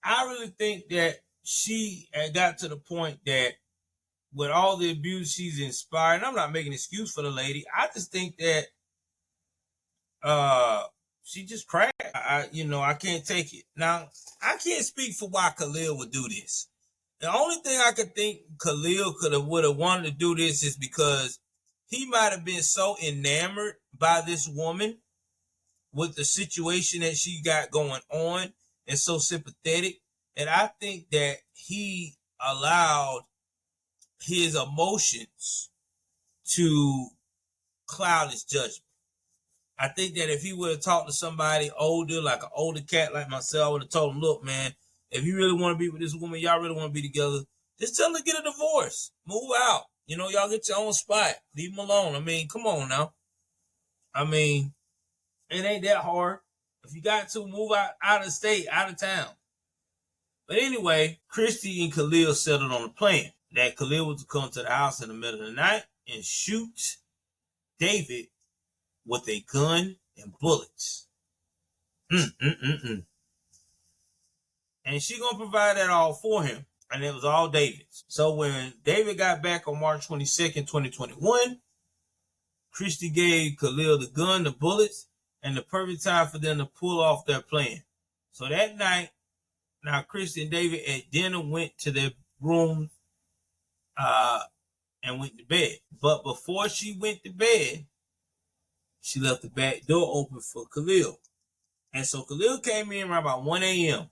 I really think that she had got to the point that with all the abuse she's inspired, and I'm not making an excuse for the lady, I just think that she just crashed. I can't take it. Now, I can't speak for why Khalil would do this. The only thing I could think Khalil would have wanted to do this is because he might have been so enamored by this woman with the situation that she got going on and so sympathetic. And I think that he allowed his emotions to cloud his judgment. I think that if he would have talked to somebody older, like an older cat like myself, I would have told him, look, man, if you really want to be with this woman, y'all really want to be together, just tell her to get a divorce. Move out. Y'all get your own spot. Leave him alone. I mean, come on now. I mean, it ain't that hard. If you got to, move out of state, out of town. But anyway, Kristie and Khalil settled on a plan that Khalil was to come to the house in the middle of the night and shoot David with a gun and bullets. And she gonna provide that all for him. And it was all David's. So when David got back on March 22nd, 2021, Kristie gave Khalil the gun, the bullets, and the perfect time for them to pull off their plan. So that night, now Kristie and David at dinner went to their room and went to bed. But before she went to bed, she left the back door open for Khalil. And so Khalil came in around about 1 a.m.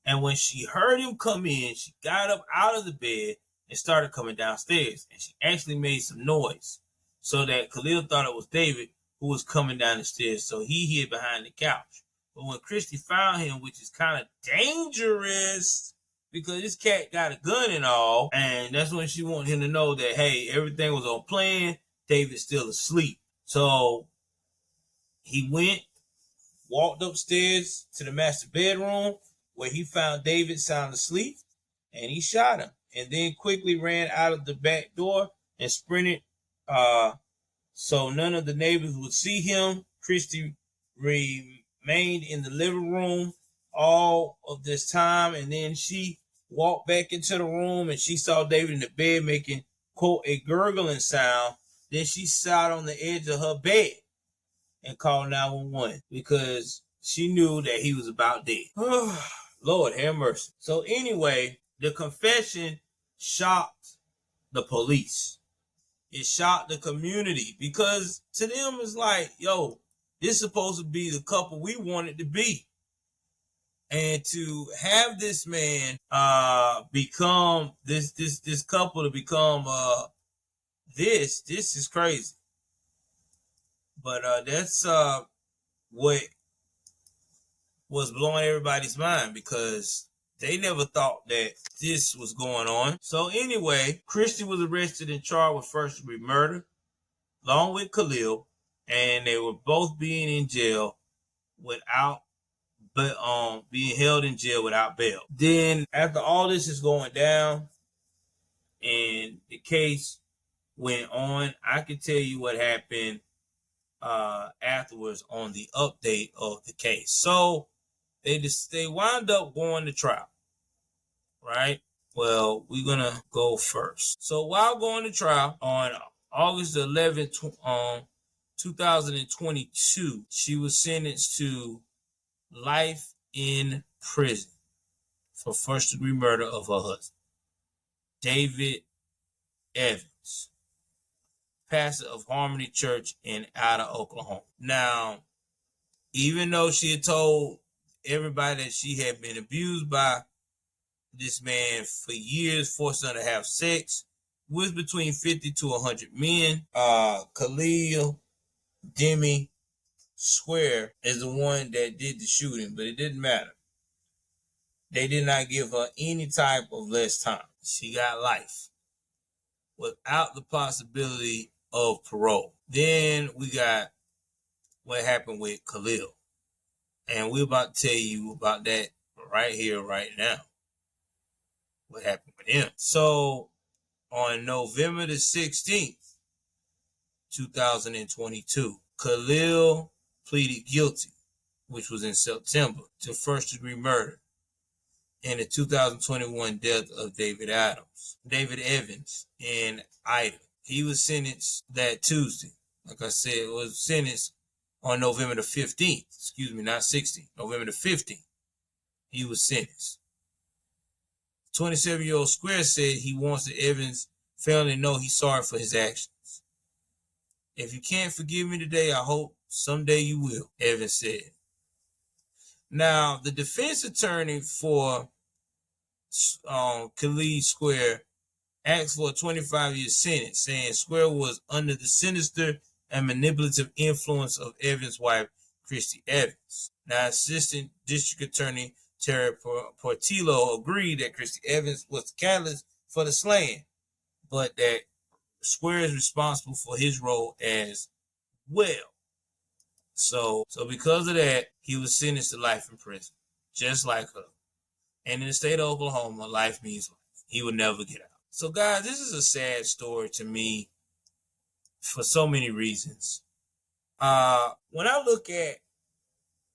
And when she heard him come in, she got up out of the bed and started coming downstairs. And she actually made some noise so that Khalil thought it was David who was coming down the stairs. So he hid behind the couch. But when Kristie found him, which is kind of dangerous because this cat got a gun and all, and that's when she wanted him to know that, hey, everything was on plan. David's still asleep. So he walked upstairs to the master bedroom where he found David sound asleep, and he shot him, and then quickly ran out of the back door and sprinted so none of the neighbors would see him. Kristie remained in the living room all of this time, and then she walked back into the room and she saw David in the bed making, quote, a gurgling sound. Then she sat on the edge of her bed and called 911 because she knew that he was about dead. Lord have mercy. So anyway, the confession shocked the police. It shocked the community because to them it's like, yo, this is supposed to be the couple we wanted to be. And to have this man become this couple to become this is crazy. But that's what was blowing everybody's mind because they never thought that this was going on. So anyway, Kristie was arrested and charged with first-degree murder, along with Khalil, and they were both being in jail without, but being held in jail without bail. Then after all this is going down, and the case went on, I can tell you what happened afterwards on the update of the case. So they wound up going to trial, right? Well, we're gonna go first. So while going to trial on August 11th, 2022, she was sentenced to life in prison for first-degree murder of her husband, David Evans, pastor of Harmony Church in Ada, Oklahoma. Now, even though she had told everybody that she had been abused by this man for years, forced her to have sex with between 50 to 100 men, Khalil Demi Square is the one that did the shooting, but it didn't matter. They did not give her any type of less time. She got life without the possibility of parole. Then we got what happened with Khalil. And we're about to tell you about that right here, right now. What happened with him. So on November the 16th, 2022, Khalil pleaded guilty, which was in September, to first-degree murder in the 2021 death of David Evans in Ida. He was sentenced that Tuesday. Like I said, was sentenced on November the 15th. Excuse me, not 16th. November the 15th. He was sentenced. 27-year-old Square said he wants the Evans family to know he's sorry for his actions. If you can't forgive me today, I hope someday you will, Evans said. Now, the defense attorney for Khalil Square asked for a 25-year sentence, saying Square was under the sinister and manipulative influence of Evans' wife, Christy Evans. Now, Assistant District Attorney Terry Portillo agreed that Christy Evans was the catalyst for the slaying, but that Square is responsible for his role as well. So because of that, he was sentenced to life in prison, just like her. And in the state of Oklahoma, life means life. He would never get out. So guys, this is a sad story to me for so many reasons. When I look at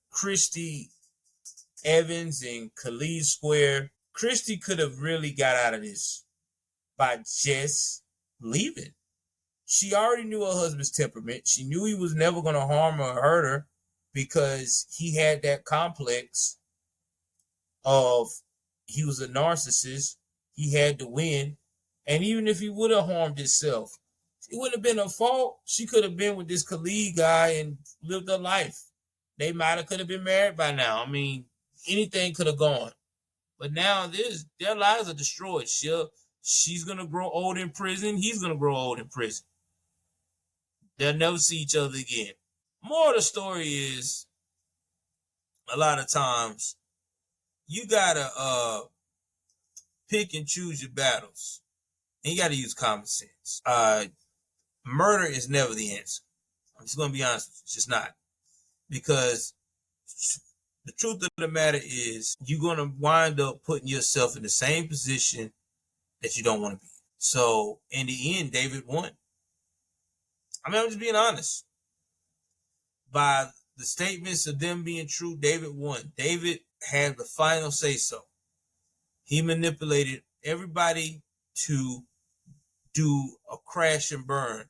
Christy Evans and Khalil Square, Kristie could have really got out of this by just leaving. She already knew her husband's temperament. She knew he was never going to harm or hurt her because he had that complex of he was a narcissist. He had to win. And even if he would have harmed himself, it wouldn't have been her fault. She could have been with this Khalil guy and lived her life. They might have could have been married by now. I mean, anything could have gone. But now their lives are destroyed. She's going to grow old in prison. He's going to grow old in prison. They'll never see each other again. More of the story is, a lot of times, you got to pick and choose your battles. And you got to use common sense. Murder is never the answer. I'm just going to be honest with you. It's just not. Because the truth of the matter is, you're going to wind up putting yourself in the same position that you don't want to be. So, in the end, David won. I mean, I'm just being honest. By the statements of them being true, David won. David had the final say-so. He manipulated everybody to do a crash and burn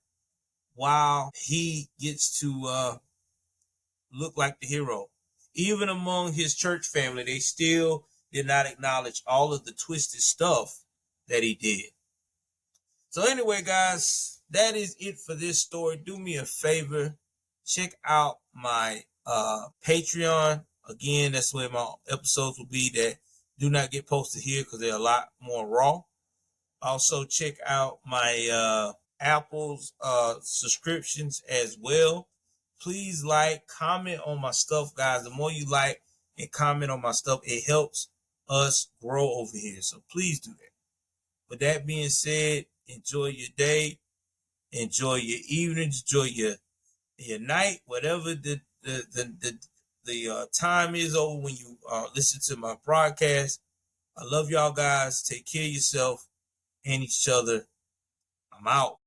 while he gets to look like the hero. Even among his church family, they still did not acknowledge all of the twisted stuff that he did. So anyway, guys, that is it for this story. Do me a favor. Check out my Patreon. Again, that's where my episodes will be that do not get posted here because they're a lot more raw. Also, check out my Apple's subscriptions as well. Please like, comment on my stuff, guys. The more you like and comment on my stuff, it helps us grow over here. So please do that. With that being said, enjoy your day, enjoy your evening, enjoy your night, whatever the time is over when you listen to my broadcast. I love y'all guys. Take care of yourself and each other. I'm out.